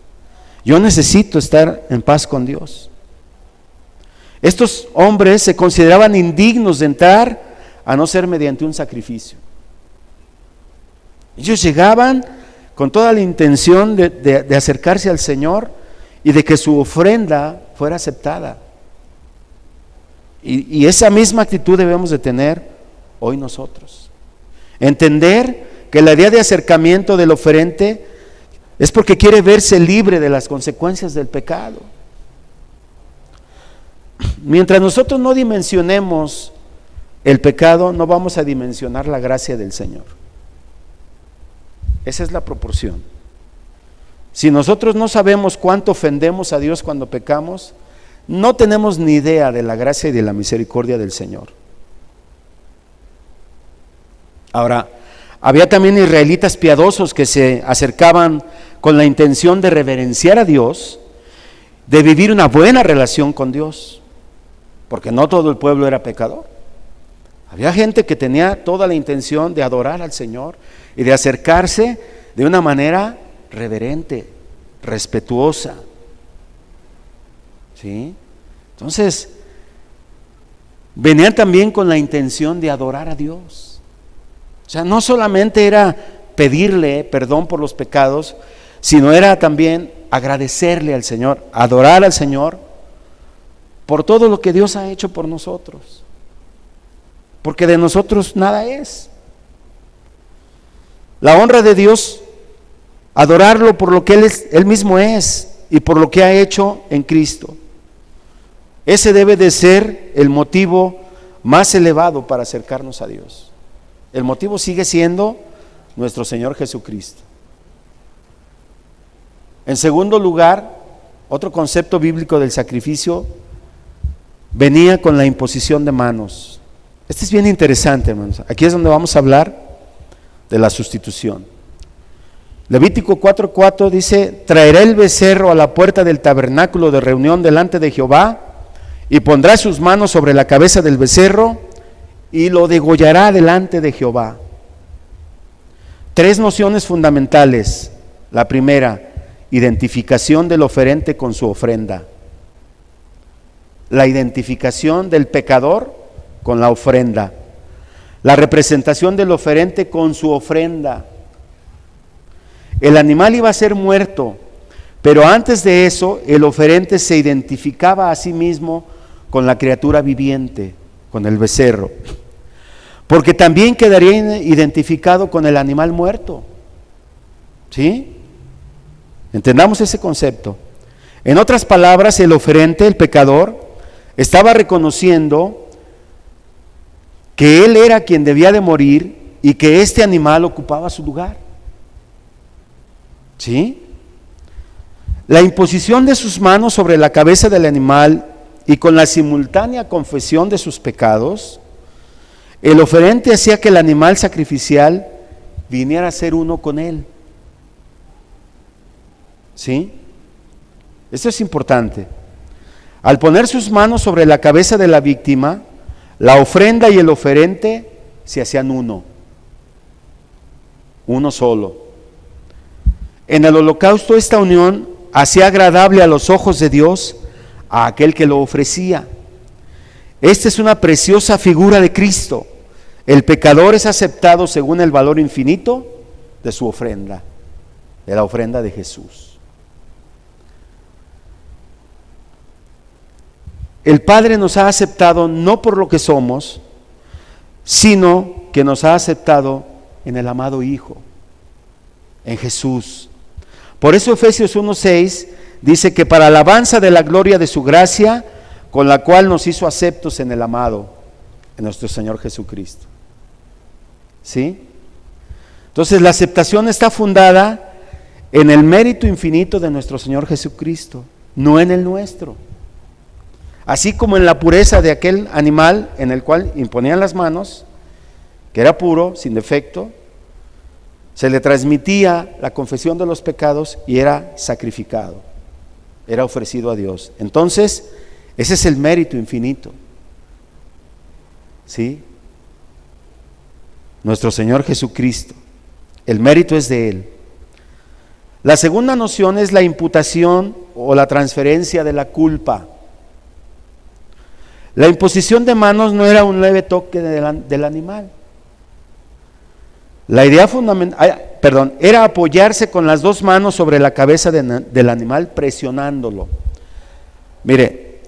Yo necesito estar en paz con Dios. Estos hombres se consideraban indignos de entrar a no ser mediante un sacrificio. Ellos llegaban con toda la intención de acercarse al Señor y de que su ofrenda fuera aceptada. Y esa misma actitud debemos de tener hoy nosotros. Entender que la idea de acercamiento del oferente es porque quiere verse libre de las consecuencias del pecado. Mientras nosotros no dimensionemos el pecado, no vamos a dimensionar la gracia del Señor. Esa es la proporción. Si nosotros no sabemos cuánto ofendemos a Dios cuando pecamos, no tenemos ni idea de la gracia y de la misericordia del Señor. Ahora, había también israelitas piadosos que se acercaban con la intención de reverenciar a Dios, de vivir una buena relación con Dios, porque no todo el pueblo era pecador. Había gente que tenía toda la intención de adorar al Señor y de acercarse de una manera reverente, respetuosa. ¿Sí? Entonces, venían también con la intención de adorar a Dios. O sea, no solamente era pedirle perdón por los pecados, sino era también agradecerle al Señor, adorar al Señor por todo lo que Dios ha hecho por nosotros. Porque de nosotros nada es. La honra de Dios, adorarlo por lo que Él mismo es y por lo que ha hecho en Cristo. Ese debe de ser el motivo más elevado para acercarnos a Dios. El motivo sigue siendo nuestro Señor Jesucristo. En segundo lugar, otro concepto bíblico del sacrificio venía con la imposición de manos. Este es bien interesante, hermanos. Aquí es donde vamos a hablar de la sustitución. Levítico 4:4 dice: traerá el becerro a la puerta del tabernáculo de reunión delante de Jehová, y pondrá sus manos sobre la cabeza del becerro, y lo degollará delante de Jehová. Tres nociones fundamentales. La primera, identificación del oferente con su ofrenda. La identificación del pecador con la ofrenda. La representación del oferente con su ofrenda. El animal iba a ser muerto, pero antes de eso el oferente se identificaba a sí mismo con la criatura viviente, con el becerro, porque también quedaría identificado con el animal muerto. ¿Sí? Entendamos ese concepto. En otras palabras, el oferente, el pecador, estaba reconociendo que él era quien debía de morir y que este animal ocupaba su lugar. ¿Sí? La imposición de sus manos sobre la cabeza del animal y con la simultánea confesión de sus pecados, el oferente hacía que el animal sacrificial viniera a ser uno con él. ¿Sí? Esto es importante. Al poner sus manos sobre la cabeza de la víctima, la ofrenda y el oferente se hacían uno solo. En el holocausto esta unión hacía agradable a los ojos de Dios a aquel que lo ofrecía. Esta es una preciosa figura de Cristo. El pecador es aceptado según el valor infinito de su ofrenda, de la ofrenda de Jesús. El Padre nos ha aceptado no por lo que somos, sino que nos ha aceptado en el amado Hijo, en Jesús. Por eso Efesios 1:6 dice que para alabanza de la gloria de su gracia, con la cual nos hizo aceptos en el amado, en nuestro Señor Jesucristo. ¿Sí? Entonces la aceptación está fundada en el mérito infinito de nuestro Señor Jesucristo, no en el nuestro. Así como en la pureza de aquel animal en el cual imponían las manos, que era puro, sin defecto, se le transmitía la confesión de los pecados y era sacrificado, era ofrecido a Dios. Entonces, ese es el mérito infinito. ¿Sí? Nuestro Señor Jesucristo. El mérito es de Él. La segunda noción es la imputación o la transferencia de la culpa. La imposición de manos no era un leve toque del animal. La idea fundamental, era apoyarse con las dos manos sobre la cabeza del animal presionándolo. Mire,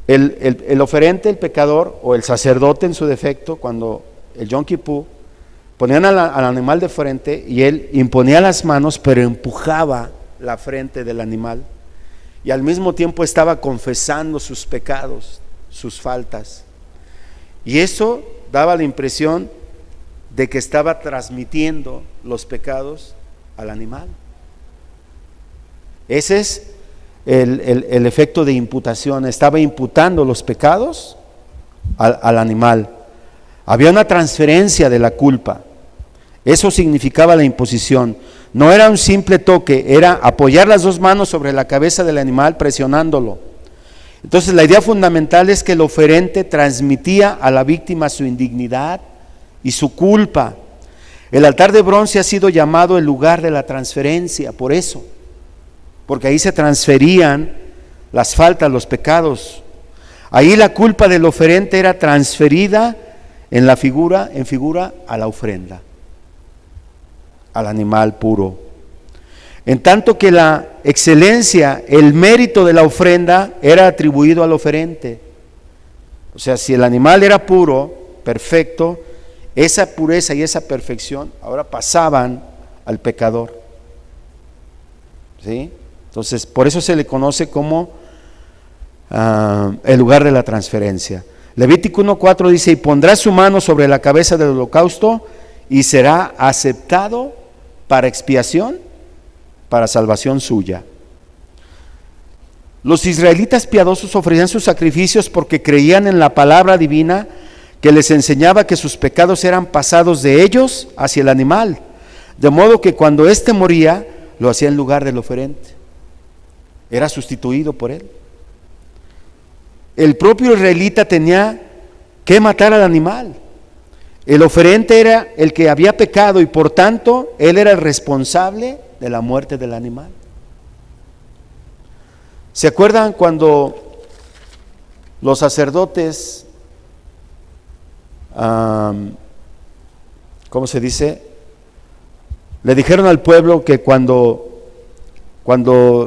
el oferente, el pecador o el sacerdote en su defecto, cuando el Yom Kippur, ponían al animal de frente y él imponía las manos, pero empujaba la frente del animal y al mismo tiempo estaba confesando sus pecados, sus faltas. Y eso daba la impresión de que estaba transmitiendo los pecados al animal. Ese es el efecto de imputación. Estaba imputando los pecados al animal. Había una transferencia de la culpa. Eso significaba la imposición. No era un simple toque, era apoyar las dos manos sobre la cabeza del animal presionándolo. Entonces la idea fundamental es que el oferente transmitía a la víctima su indignidad y su culpa. El altar de bronce ha sido llamado el lugar de la transferencia, por eso, porque ahí se transferían las faltas, los pecados. Ahí la culpa del oferente era transferida en figura a la ofrenda, al animal puro. En tanto que la excelencia, el mérito de la ofrenda era atribuido al oferente. O sea, si el animal era puro, perfecto, esa pureza y esa perfección ahora pasaban al pecador. ¿Sí? Entonces, por eso se le conoce como el lugar de la transferencia. Levítico 1:4 dice: y pondrá su mano sobre la cabeza del holocausto y será aceptado para expiación, para salvación suya. Los israelitas piadosos ofrecían sus sacrificios porque creían en la palabra divina que les enseñaba que sus pecados eran pasados de ellos hacia el animal, de modo que cuando éste moría, lo hacía en lugar del oferente. Era sustituido por él. El propio israelita tenía que matar al animal. El oferente era el que había pecado y por tanto él era el responsable de la muerte del animal. ¿Se acuerdan cuando los sacerdotes, ¿cómo se dice? Le dijeron al pueblo que cuando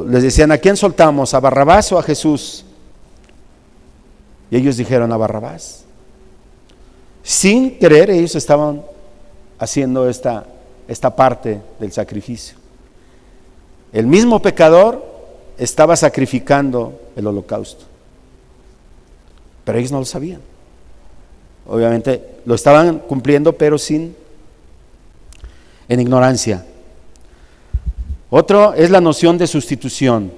les decían: ¿a quién soltamos? ¿A Barrabás o a Jesús? Y ellos dijeron: a Barrabás. Sin querer, ellos estaban haciendo esta parte del sacrificio. El mismo pecador estaba sacrificando el holocausto, pero ellos no lo sabían. Obviamente lo estaban cumpliendo, pero en ignorancia. Otro es la noción de sustitución.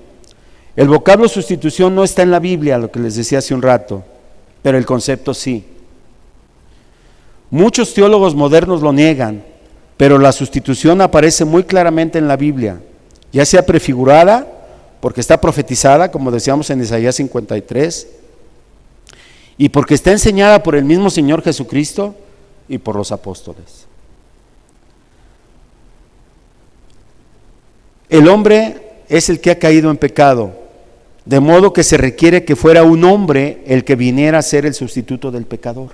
El vocablo sustitución no está en la Biblia, lo que les decía hace un rato, pero el concepto sí. Muchos teólogos modernos lo niegan, pero la sustitución aparece muy claramente en la Biblia, ya sea prefigurada, porque está profetizada, como decíamos en Isaías 53, y porque está enseñada por el mismo Señor Jesucristo y por los apóstoles. El hombre es el que ha caído en pecado, de modo que se requiere que fuera un hombre el que viniera a ser el sustituto del pecador.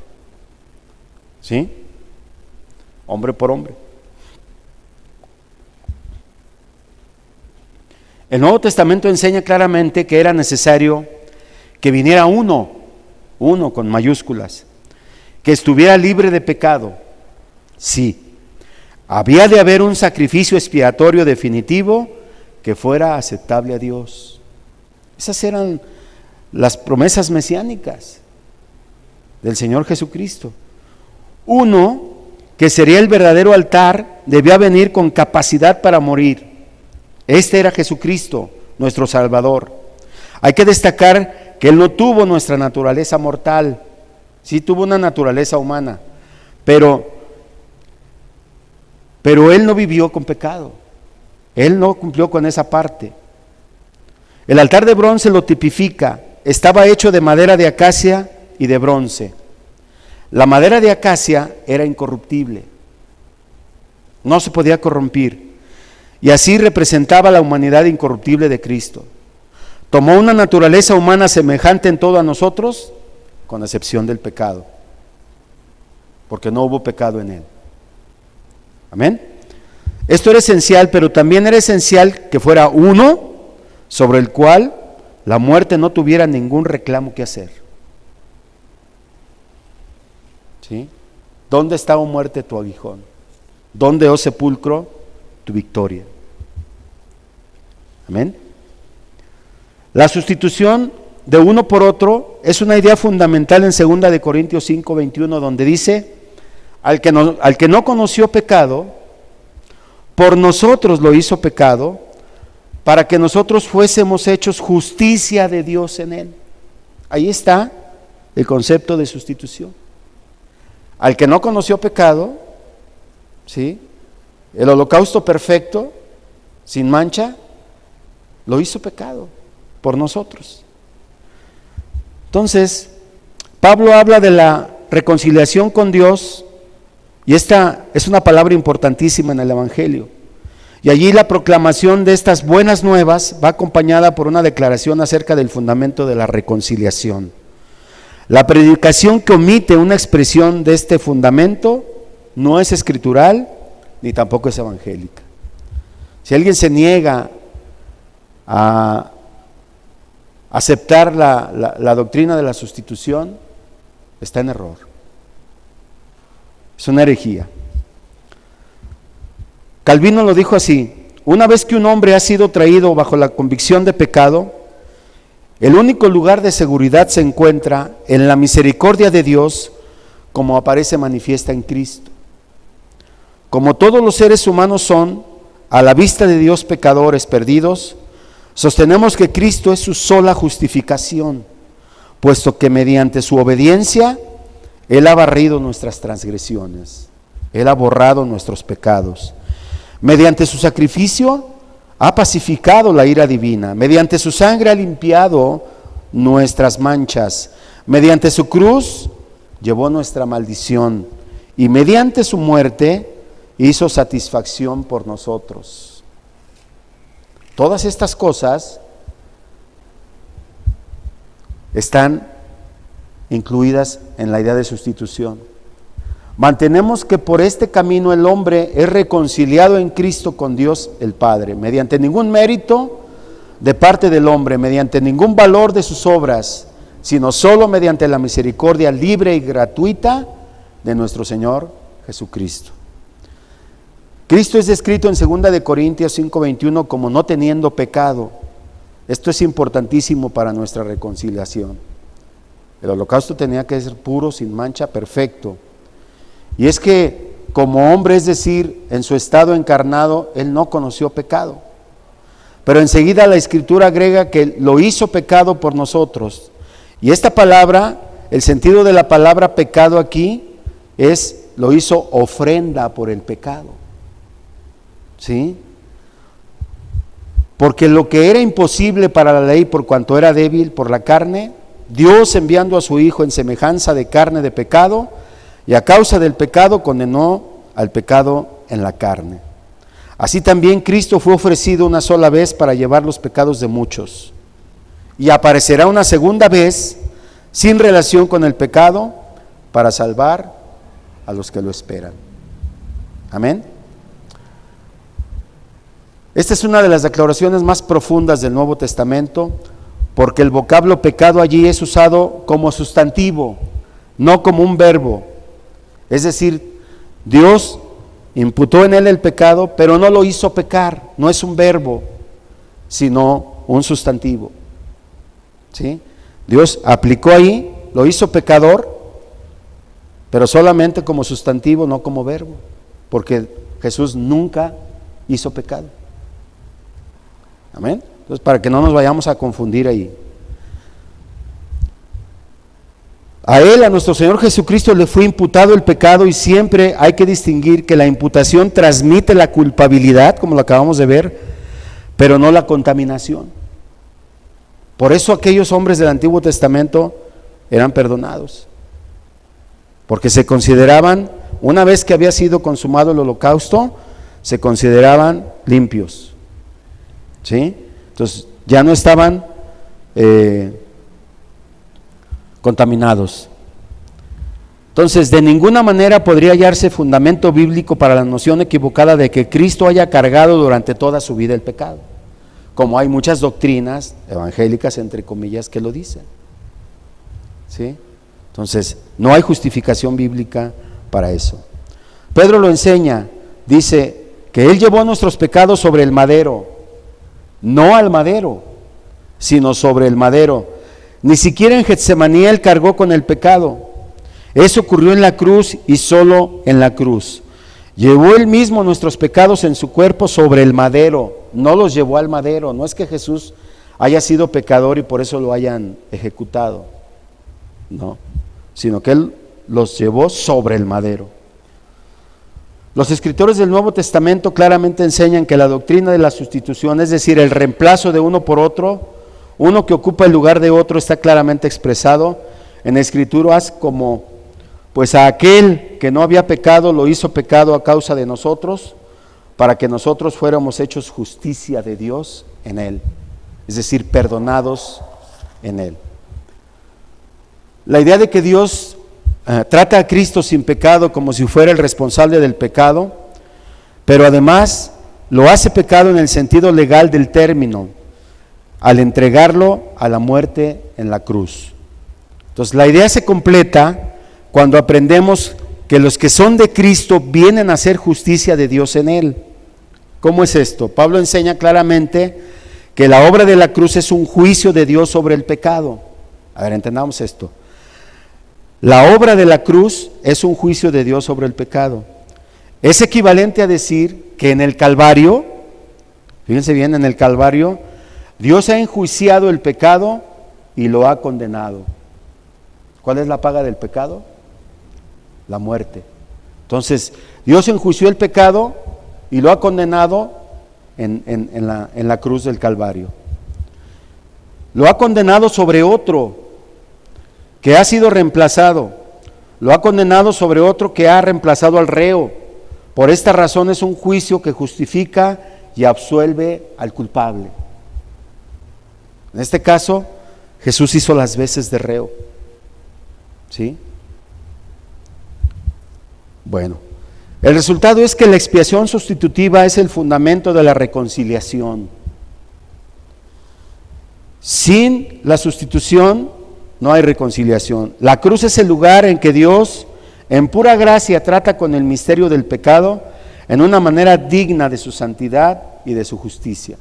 ¿Sí? Hombre por hombre. El Nuevo Testamento enseña claramente que era necesario que viniera uno con mayúsculas, que estuviera libre de pecado. Sí, había de haber un sacrificio expiatorio definitivo que fuera aceptable a Dios. Esas eran las promesas mesiánicas del Señor Jesucristo. Uno que sería el verdadero altar, debía venir con capacidad para morir. Este era Jesucristo, nuestro Salvador. Hay que destacar que Él no tuvo nuestra naturaleza mortal, sí tuvo una naturaleza humana, pero Él no vivió con pecado. Él no cumplió con esa parte. El altar de bronce lo tipifica. Estaba hecho de madera de acacia y de bronce. La madera de acacia era incorruptible, no se podía corrompir, y así representaba la humanidad incorruptible de Cristo. Tomó una naturaleza humana semejante en todo a nosotros, con excepción del pecado, porque no hubo pecado en Él. Amén. Esto era esencial, pero también era esencial que fuera uno sobre el cual la muerte no tuviera ningún reclamo que hacer. ¿Sí? ¿Dónde está, oh muerte, tu aguijón? ¿Dónde, oh sepulcro, tu victoria? Amén. La sustitución de uno por otro es una idea fundamental en 2 Corintios 5:21, donde dice: al que no conoció pecado, por nosotros lo hizo pecado, para que nosotros fuésemos hechos justicia de Dios en Él. Ahí está el concepto de sustitución. Al que no conoció pecado, ¿sí?, el holocausto perfecto, sin mancha, lo hizo pecado por nosotros. Entonces, Pablo habla de la reconciliación con Dios, y esta es una palabra importantísima en el Evangelio. Y allí la proclamación de estas buenas nuevas va acompañada por una declaración acerca del fundamento de la reconciliación. La predicación que omite una expresión de este fundamento no es escritural ni tampoco es evangélica. Si alguien se niega a aceptar la doctrina de la sustitución, está en error. Es una herejía. Calvino lo dijo así: una vez que un hombre ha sido traído bajo la convicción de pecado, el único lugar de seguridad se encuentra en la misericordia de Dios, como aparece manifiesta en Cristo. Como todos los seres humanos son, a la vista de Dios, pecadores perdidos, sostenemos que Cristo es su sola justificación, puesto que mediante su obediencia Él ha barrido nuestras transgresiones, Él ha borrado nuestros pecados. Mediante su sacrificio ha pacificado la ira divina, mediante su sangre ha limpiado nuestras manchas, mediante su cruz llevó nuestra maldición y mediante su muerte hizo satisfacción por nosotros. Todas estas cosas están incluidas en la idea de sustitución. Mantenemos que por este camino el hombre es reconciliado en Cristo con Dios el Padre, mediante ningún mérito de parte del hombre, mediante ningún valor de sus obras, sino solo mediante la misericordia libre y gratuita de nuestro Señor Jesucristo. Cristo es descrito en 2 Corintios 5:21 como no teniendo pecado. Esto es importantísimo para nuestra reconciliación. El holocausto tenía que ser puro, sin mancha, perfecto. Y es que como hombre, es decir, en su estado encarnado, Él no conoció pecado. Pero enseguida la Escritura agrega que lo hizo pecado por nosotros. Y esta palabra, el sentido de la palabra pecado aquí es: lo hizo ofrenda por el pecado. ¿Sí? Porque lo que era imposible para la ley por cuanto era débil por la carne, Dios, enviando a su Hijo en semejanza de carne de pecado, y a causa del pecado condenó al pecado en la carne. Así también Cristo fue ofrecido una sola vez para llevar los pecados de muchos, y aparecerá una segunda vez sin relación con el pecado para salvar a los que lo esperan. Amén. Esta es una de las declaraciones más profundas del Nuevo Testamento, porque el vocablo pecado allí es usado como sustantivo, no como un verbo. Es decir, Dios imputó en él el pecado, pero no lo hizo pecar. No es un verbo, sino un sustantivo. ¿Sí? Dios aplicó ahí, lo hizo pecador, pero solamente como sustantivo, no como verbo, porque Jesús nunca hizo pecado. Amén. Entonces, para que no nos vayamos a confundir ahí. A Él, a nuestro Señor Jesucristo, le fue imputado el pecado, y siempre hay que distinguir que la imputación transmite la culpabilidad, como lo acabamos de ver, pero no la contaminación. Por eso aquellos hombres del Antiguo Testamento eran perdonados, porque se consideraban, una vez que había sido consumado el holocausto, se consideraban limpios, ¿sí? Entonces ya no estaban contaminados. Entonces, de ninguna manera podría hallarse fundamento bíblico para la noción equivocada de que Cristo haya cargado durante toda su vida el pecado, como hay muchas doctrinas evangélicas, entre comillas, que lo dicen, ¿sí? Entonces, no hay justificación bíblica para eso. Pedro lo enseña, dice que Él llevó nuestros pecados sobre el madero, no al madero, sino sobre el madero. Ni siquiera en Getsemaní Él cargó con el pecado. Eso ocurrió en la cruz y solo en la cruz. Llevó Él mismo nuestros pecados en su cuerpo sobre el madero, no los llevó al madero. No es que Jesús haya sido pecador y por eso lo hayan ejecutado, no, sino que Él los llevó sobre el madero. Los escritores del Nuevo Testamento claramente enseñan que la doctrina de la sustitución, es decir, el reemplazo de uno por otro, uno que ocupa el lugar de otro, está claramente expresado en escrituras como: pues a aquel que no había pecado lo hizo pecado a causa de nosotros, para que nosotros fuéramos hechos justicia de Dios en Él, es decir, perdonados en Él. La idea de que Dios trata a Cristo sin pecado como si fuera el responsable del pecado, pero además lo hace pecado en el sentido legal del término, al entregarlo a la muerte en la cruz. Entonces la idea se completa cuando aprendemos que los que son de Cristo vienen a hacer justicia de Dios en Él. ¿Cómo es esto? Pablo enseña claramente que la obra de la cruz es un juicio de Dios sobre el pecado. A ver, entendamos esto. La obra de la cruz es un juicio de Dios sobre el pecado. Es equivalente a decir que en el Calvario, fíjense bien, en el Calvario, Dios ha enjuiciado el pecado y lo ha condenado. ¿Cuál es la paga del pecado? La muerte. Entonces, Dios enjuició el pecado y lo ha condenado en la cruz del Calvario. Lo ha condenado sobre otro que ha sido reemplazado. Lo ha condenado sobre otro que ha reemplazado al reo. Por esta razón es un juicio que justifica y absuelve al culpable. En este caso, Jesús hizo las veces de reo, ¿sí? Bueno, el resultado es que la expiación sustitutiva es el fundamento de la reconciliación. Sin la sustitución no hay reconciliación. La cruz es el lugar en que Dios, en pura gracia, trata con el misterio del pecado en una manera digna de su santidad y de su justicia.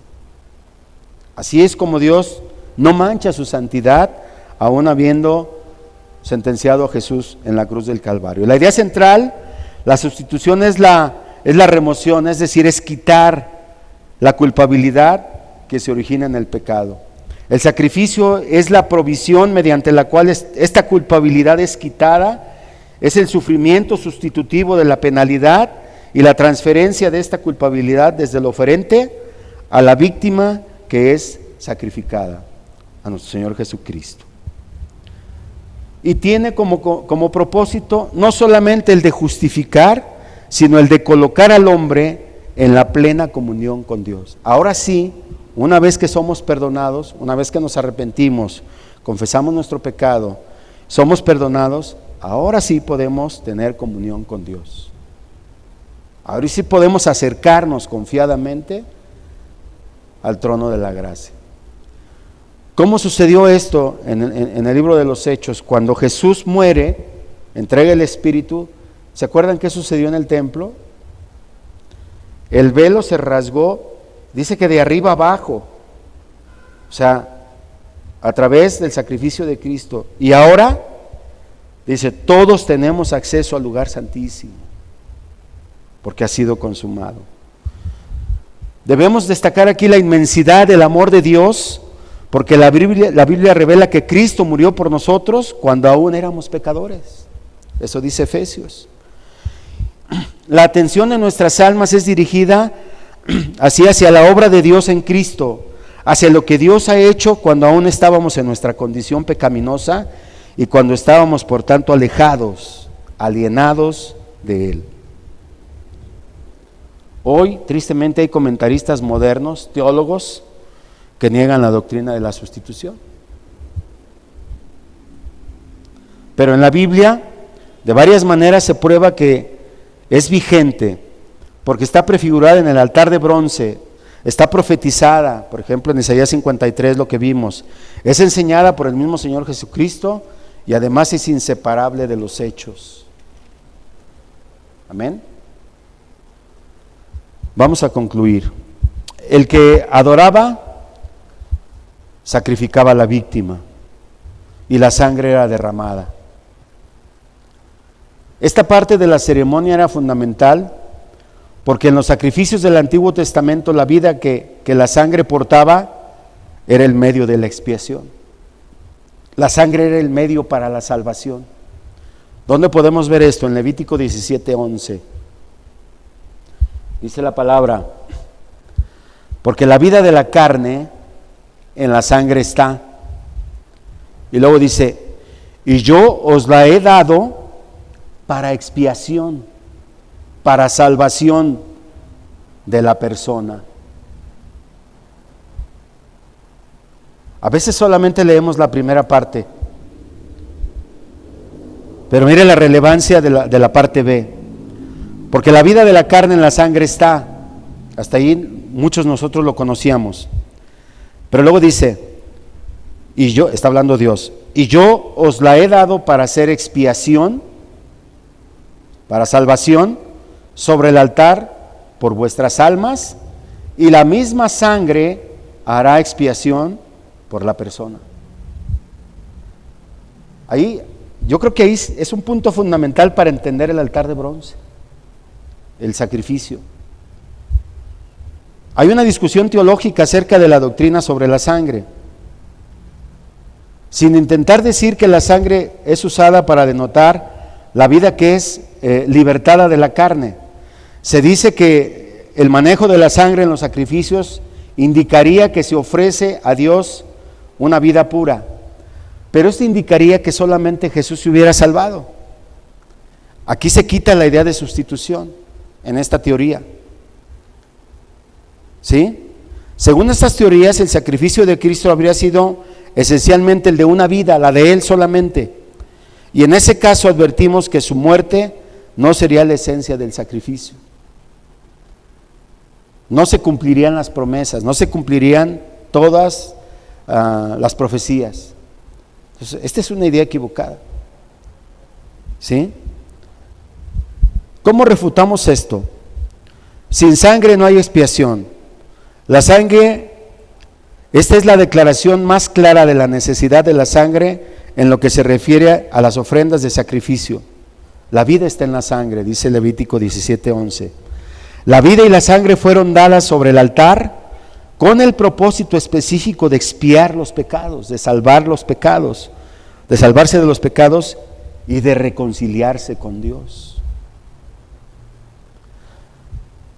Así es como Dios no mancha su santidad, aún habiendo sentenciado a Jesús en la cruz del Calvario. La idea central, la sustitución es la remoción, es decir, es quitar la culpabilidad que se origina en el pecado. El sacrificio es la provisión mediante la cual esta culpabilidad es quitada, es el sufrimiento sustitutivo de la penalidad y la transferencia de esta culpabilidad desde el oferente a la víctima que es sacrificada, a nuestro Señor Jesucristo. Y tiene como propósito no solamente el de justificar, sino el de colocar al hombre en la plena comunión con Dios. Ahora sí, una vez que somos perdonados, una vez que nos arrepentimos, confesamos nuestro pecado, somos perdonados, ahora sí podemos tener comunión con Dios. Ahora sí podemos acercarnos confiadamente al trono de la gracia. ¿Cómo sucedió esto en el libro de los Hechos? Cuando Jesús muere, entrega el Espíritu, ¿se acuerdan qué sucedió en el templo? El velo se rasgó, dice que de arriba abajo, o sea, a través del sacrificio de Cristo. Y ahora Dice, todos tenemos acceso al lugar santísimo, porque ha sido consumado. Debemos destacar aquí la inmensidad del amor de Dios, porque la Biblia revela que Cristo murió por nosotros cuando aún éramos pecadores. Eso dice Efesios. La atención de nuestras almas es dirigida hacia la obra de Dios en Cristo, hacia lo que Dios ha hecho cuando aún estábamos en nuestra condición pecaminosa y cuando estábamos por tanto alejados, alienados de Él. Hoy, tristemente, hay comentaristas modernos, teólogos, que niegan la doctrina de la sustitución. Pero en la Biblia, de varias maneras se prueba que es vigente, porque está prefigurada en el altar de bronce, está profetizada, por ejemplo en Isaías 53 lo que vimos, es enseñada por el mismo Señor Jesucristo y además es inseparable de los hechos. Amén. Vamos a concluir. El que adoraba, sacrificaba a la víctima y la sangre era derramada. Esta parte de la ceremonia era fundamental porque en los sacrificios del Antiguo Testamento la vida que la sangre portaba era el medio de la expiación. La sangre era el medio para la salvación. ¿Dónde podemos ver esto? En Levítico 17:11. Dice la palabra, porque la vida de la carne en la sangre está. Y luego dice, y yo os la he dado para expiación, para salvación de la persona. A veces solamente leemos la primera parte, pero mire la relevancia de la parte B, porque la vida de la carne en la sangre está. Hasta ahí muchos nosotros lo conocíamos, pero luego dice, y yo, está hablando Dios, y yo os la he dado para hacer expiación, para salvación, sobre el altar por vuestras almas, y la misma sangre hará expiación por la persona. Ahí, yo creo que ahí es un punto fundamental para entender el altar de bronce, el sacrificio. Hay una discusión teológica acerca de la doctrina sobre la sangre, sin intentar decir que la sangre es usada para denotar la vida que es libertada de la carne. Se dice que el manejo de la sangre en los sacrificios indicaría que se ofrece a Dios una vida pura, pero esto indicaría que solamente Jesús se hubiera salvado. Aquí se quita la idea de sustitución en esta teoría. ¿Sí? Según estas teorías, el sacrificio de Cristo habría sido esencialmente el de una vida, la de Él solamente. Y en ese caso advertimos que su muerte no sería la esencia del sacrificio. No se cumplirían las promesas, no se cumplirían todas las profecías. Entonces, esta es una idea equivocada. ¿Sí? ¿Cómo refutamos esto? Sin sangre no hay expiación. La sangre, esta es la declaración más clara de la necesidad de la sangre en lo que se refiere a las ofrendas de sacrificio. La vida está en la sangre, dice Levítico 17:11. La vida y la sangre fueron dadas sobre el altar con el propósito específico de expiar los pecados, de salvar los pecados, de salvarse de los pecados y de reconciliarse con Dios.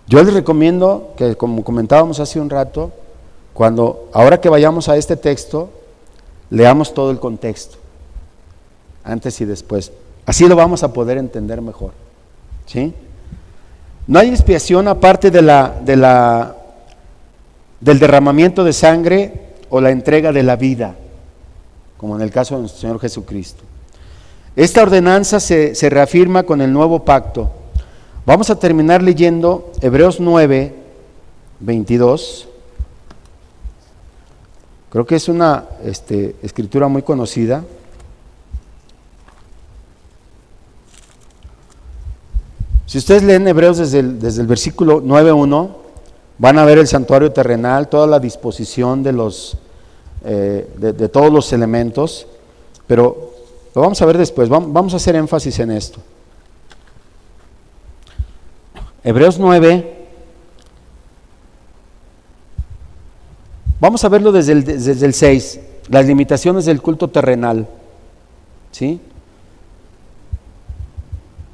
Yo les recomiendo que, como comentábamos hace un rato, ahora que vayamos a este texto, leamos todo el contexto, antes y después. Así lo vamos a poder entender mejor. ¿Sí? No hay expiación aparte del derramamiento de sangre o la entrega de la vida, como en el caso de nuestro Señor Jesucristo. Esta ordenanza se reafirma con el nuevo pacto. Vamos a terminar leyendo Hebreos 9:22. Creo que es una escritura muy conocida. Si ustedes leen Hebreos desde el versículo 9:1, van a ver el santuario terrenal, toda la disposición de todos los elementos, pero Lo vamos a ver después, vamos a hacer énfasis en esto. Hebreos 9, vamos a verlo desde el 6, las limitaciones del culto terrenal, ¿sí?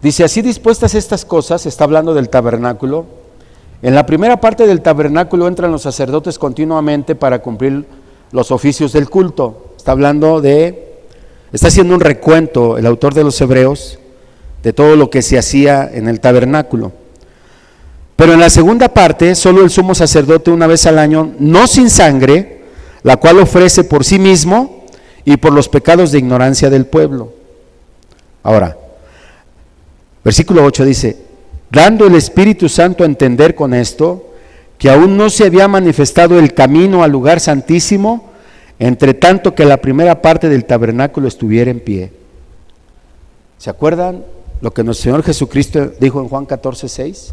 Dice, así dispuestas estas cosas, está hablando del tabernáculo. En la primera parte del tabernáculo entran los sacerdotes continuamente para cumplir los oficios del culto. Está haciendo un recuento el autor de los Hebreos de todo lo que se hacía en el tabernáculo. Pero en la segunda parte, solo el sumo sacerdote una vez al año, no sin sangre, la cual ofrece por sí mismo y por los pecados de ignorancia del pueblo. Ahora, versículo 8 dice, dando el Espíritu Santo a entender con esto, que aún no se había manifestado el camino al lugar santísimo, entre tanto que la primera parte del tabernáculo estuviera en pie. ¿Se acuerdan lo que nuestro Señor Jesucristo dijo en Juan 14:6?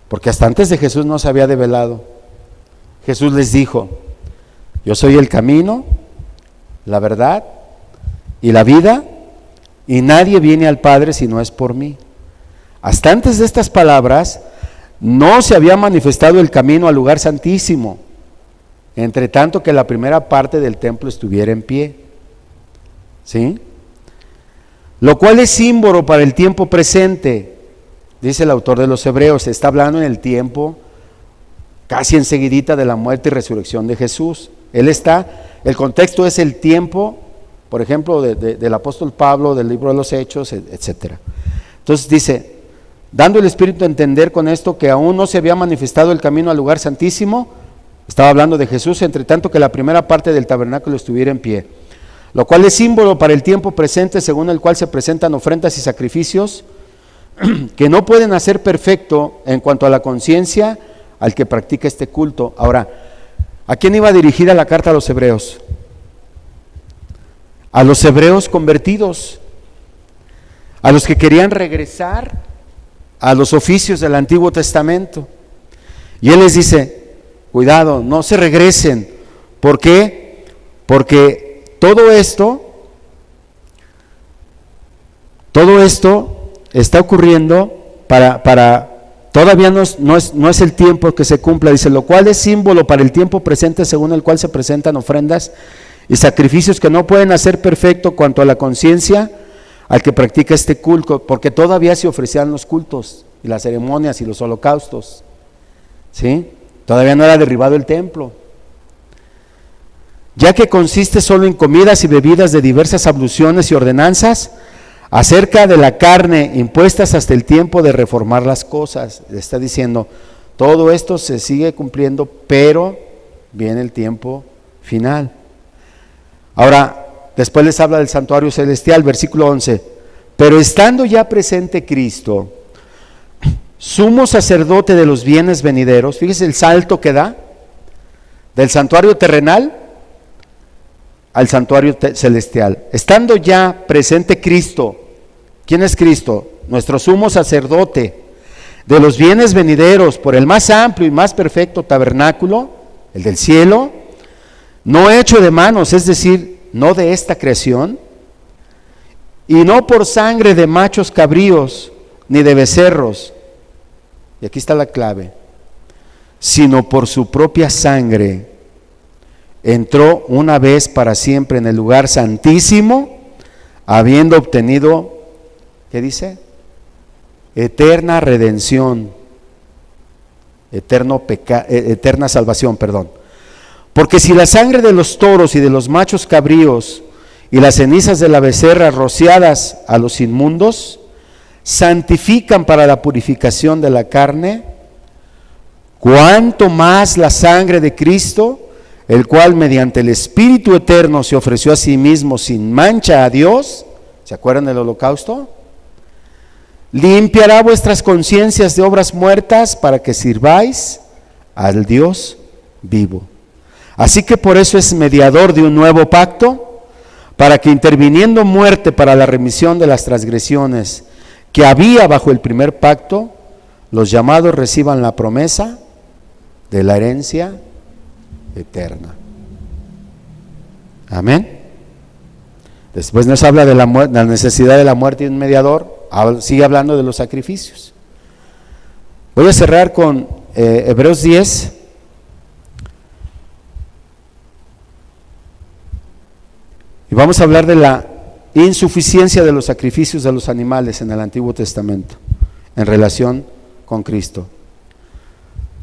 Porque hasta antes de Jesús no se había develado. Jesús les dijo, yo soy el camino, la verdad y la vida, y nadie viene al Padre si no es por mí. Hasta antes de estas palabras, no se había manifestado el camino al lugar santísimo, entre tanto que la primera parte del templo estuviera en pie. ¿Sí? Lo cual es símbolo para el tiempo presente, dice el autor de los Hebreos. Está hablando en el tiempo casi enseguidita de la muerte y resurrección de Jesús. El contexto es el tiempo, por ejemplo, del apóstol Pablo, del libro de los Hechos, etcétera. Entonces dice, dando el Espíritu a entender con esto que aún no se había manifestado el camino al lugar santísimo, estaba hablando de Jesús, entre tanto que la primera parte del tabernáculo estuviera en pie, lo cual es símbolo para el tiempo presente, según el cual se presentan ofrendas y sacrificios que no pueden hacer perfecto en cuanto a la conciencia al que practica este culto. Ahora, ¿a quién iba dirigida la carta a los hebreos? A los hebreos convertidos, a los que querían regresar a los oficios del Antiguo Testamento. Y él les dice, cuidado, no se regresen. ¿Por qué? Porque todo esto está ocurriendo todavía no es el tiempo que se cumpla. Dice, lo cual es símbolo para el tiempo presente, según el cual se presentan ofrendas y sacrificios que no pueden hacer perfecto cuanto a la conciencia al que practica este culto, porque todavía se ofrecían los cultos y las ceremonias y los holocaustos, ¿sí? Todavía no era derribado el templo, ya que consiste solo en comidas y bebidas de diversas abluciones y ordenanzas acerca de la carne, impuestas hasta el tiempo de reformar las cosas. Le está diciendo, todo esto se sigue cumpliendo, pero viene el tiempo final. Ahora, después les habla del santuario celestial, versículo 11. Pero estando ya presente Cristo, sumo sacerdote de los bienes venideros, fíjese el salto que da del santuario terrenal al santuario celestial. Estando ya presente Cristo, ¿quién es Cristo? Nuestro sumo sacerdote de los bienes venideros por el más amplio y más perfecto tabernáculo, el del cielo, no hecho de manos, es decir, no de esta creación, y no por sangre de machos cabríos ni de becerros, y aquí está la clave, sino por su propia sangre, entró una vez para siempre en el lugar santísimo, habiendo obtenido, ¿qué dice? Eterna redención, eterna salvación, perdón. Porque si la sangre de los toros y de los machos cabríos y las cenizas de la becerra rociadas a los inmundos santifican para la purificación de la carne, cuánto más la sangre de Cristo, el cual mediante el Espíritu eterno se ofreció a sí mismo sin mancha a Dios. ¿Se acuerdan del holocausto? Limpiará vuestras conciencias de obras muertas para que sirváis al Dios vivo. Así que por eso es mediador de un nuevo pacto, para que interviniendo muerte para la remisión de las transgresiones que había bajo el primer pacto, los llamados reciban la promesa de la herencia eterna. Amén. Después nos habla de la necesidad de la muerte de un mediador, sigue hablando de los sacrificios. Voy a cerrar con Hebreos 10. Y vamos a hablar de la insuficiencia de los sacrificios de los animales en el Antiguo Testamento, en relación con Cristo.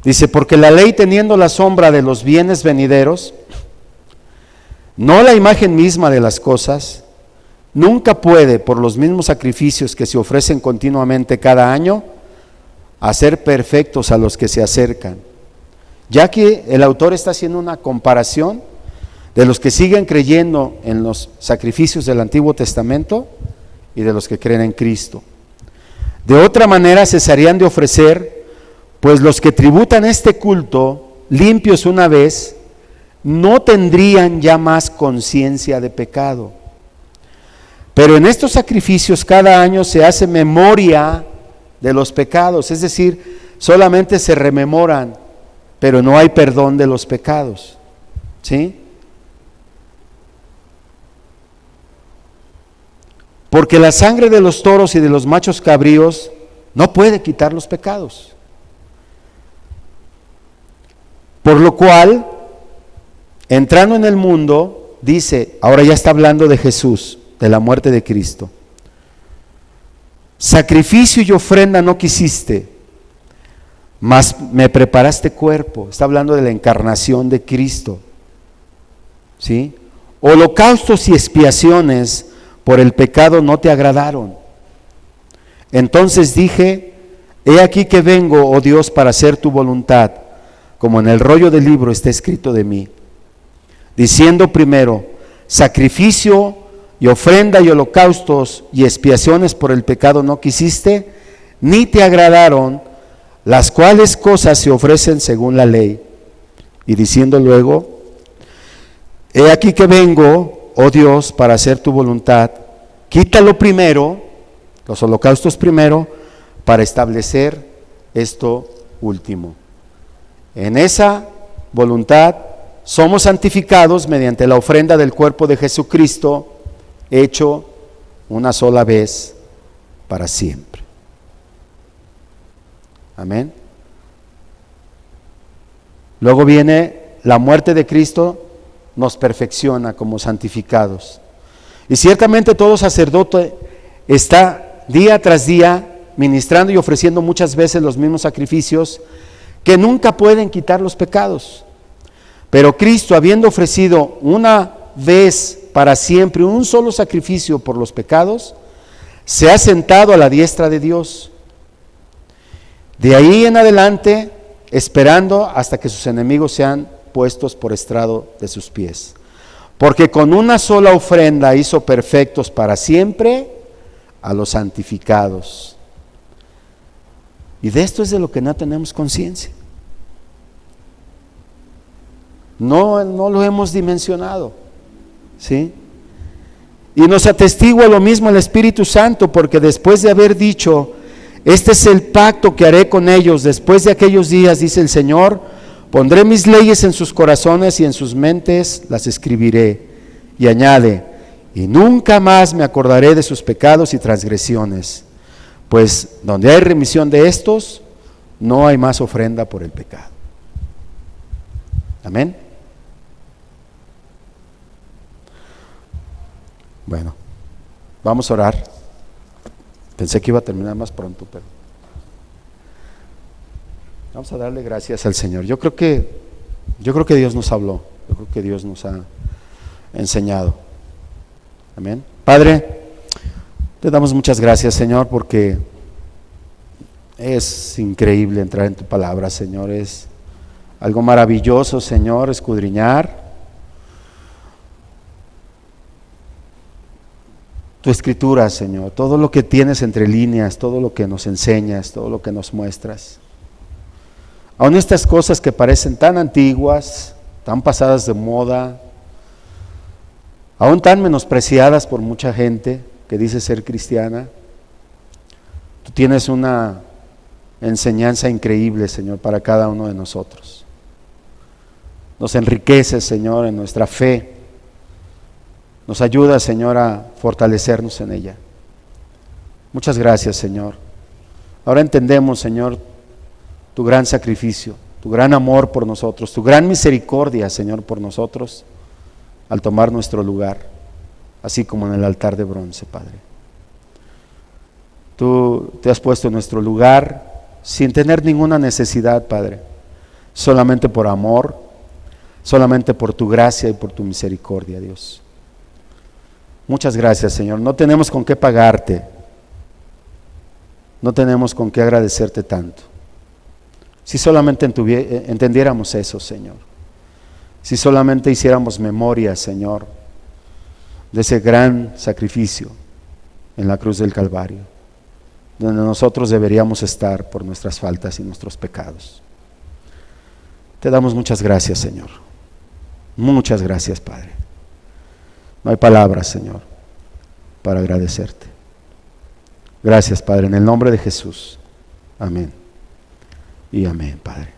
Dice, porque la ley, teniendo la sombra de los bienes venideros, no la imagen misma de las cosas, nunca puede, por los mismos sacrificios que se ofrecen continuamente cada año, hacer perfectos a los que se acercan. Ya que el autor está haciendo una comparación de los que siguen creyendo en los sacrificios del Antiguo Testamento y de los que creen en Cristo. De otra manera cesarían de ofrecer, pues los que tributan este culto, limpios una vez, no tendrían ya más conciencia de pecado. Pero en estos sacrificios cada año se hace memoria de los pecados, es decir, solamente se rememoran, pero no hay perdón de los pecados. ¿Sí? Porque la sangre de los toros y de los machos cabríos no puede quitar los pecados. Por lo cual, entrando en el mundo, dice, ahora ya está hablando de Jesús, de la muerte de Cristo. Sacrificio y ofrenda no quisiste, mas me preparaste cuerpo. Está hablando de la encarnación de Cristo. ¿Sí? Holocaustos y expiaciones por el pecado no te agradaron. Entonces dije, he aquí que vengo, oh Dios, para hacer tu voluntad, como en el rollo del libro está escrito de mí. Diciendo primero, sacrificio y ofrenda y holocaustos y expiaciones por el pecado no quisiste, ni te agradaron, las cuales cosas se ofrecen según la ley. Y diciendo luego, he aquí que vengo, oh Dios, para hacer tu voluntad, quítalo primero, los holocaustos primero, para establecer esto último. En esa voluntad somos santificados mediante la ofrenda del cuerpo de Jesucristo, hecho una sola vez para siempre. Amén. Luego viene la muerte de Cristo, nos perfecciona como santificados. Y ciertamente todo sacerdote está día tras día ministrando y ofreciendo muchas veces los mismos sacrificios que nunca pueden quitar los pecados. Pero Cristo, habiendo ofrecido una vez para siempre un solo sacrificio por los pecados, se ha sentado a la diestra de Dios. De ahí en adelante, esperando hasta que sus enemigos sean puestos por estrado de sus pies. Porque con una sola ofrenda hizo perfectos para siempre a los santificados. Y de esto es de lo que no tenemos conciencia. No lo hemos dimensionado. ¿Sí? Y nos atestigua lo mismo el Espíritu Santo, porque después de haber dicho, este es el pacto que haré con ellos después de aquellos días, dice el Señor, pondré mis leyes en sus corazones y en sus mentes las escribiré. Y añade, y nunca más me acordaré de sus pecados y transgresiones, pues donde hay remisión de estos, no hay más ofrenda por el pecado. Amén. Bueno, vamos a orar. Pensé que iba a terminar más pronto, pero vamos a darle gracias al Señor. Yo creo que Dios nos habló, yo creo que Dios nos ha enseñado. Amén. Padre, te damos muchas gracias, Señor, porque es increíble entrar en tu palabra, Señor. Es algo maravilloso, Señor, escudriñar tu escritura, Señor, todo lo que tienes entre líneas, todo lo que nos enseñas, todo lo que nos muestras. Aún estas cosas que parecen tan antiguas, tan pasadas de moda, aún tan menospreciadas por mucha gente que dice ser cristiana, tú tienes una enseñanza increíble, Señor, para cada uno de nosotros. Nos enriqueces, Señor, en nuestra fe. Nos ayuda, Señor, a fortalecernos en ella. Muchas gracias, Señor. Ahora entendemos, Señor, tu gran sacrificio, tu gran amor por nosotros, tu gran misericordia, Señor, por nosotros, al tomar nuestro lugar, así como en el altar de bronce, Padre. Tú te has puesto en nuestro lugar sin tener ninguna necesidad, Padre, solamente por amor, solamente por tu gracia y por tu misericordia, Dios. Muchas gracias, Señor. No tenemos con qué pagarte, no tenemos con qué agradecerte tanto. Si solamente entendiéramos eso, Señor. Si solamente hiciéramos memoria, Señor, de ese gran sacrificio en la cruz del Calvario, donde nosotros deberíamos estar por nuestras faltas y nuestros pecados. Te damos muchas gracias, Señor. Muchas gracias, Padre. No hay palabras, Señor, para agradecerte. Gracias, Padre, en el nombre de Jesús. Amén. Y amén, Padre.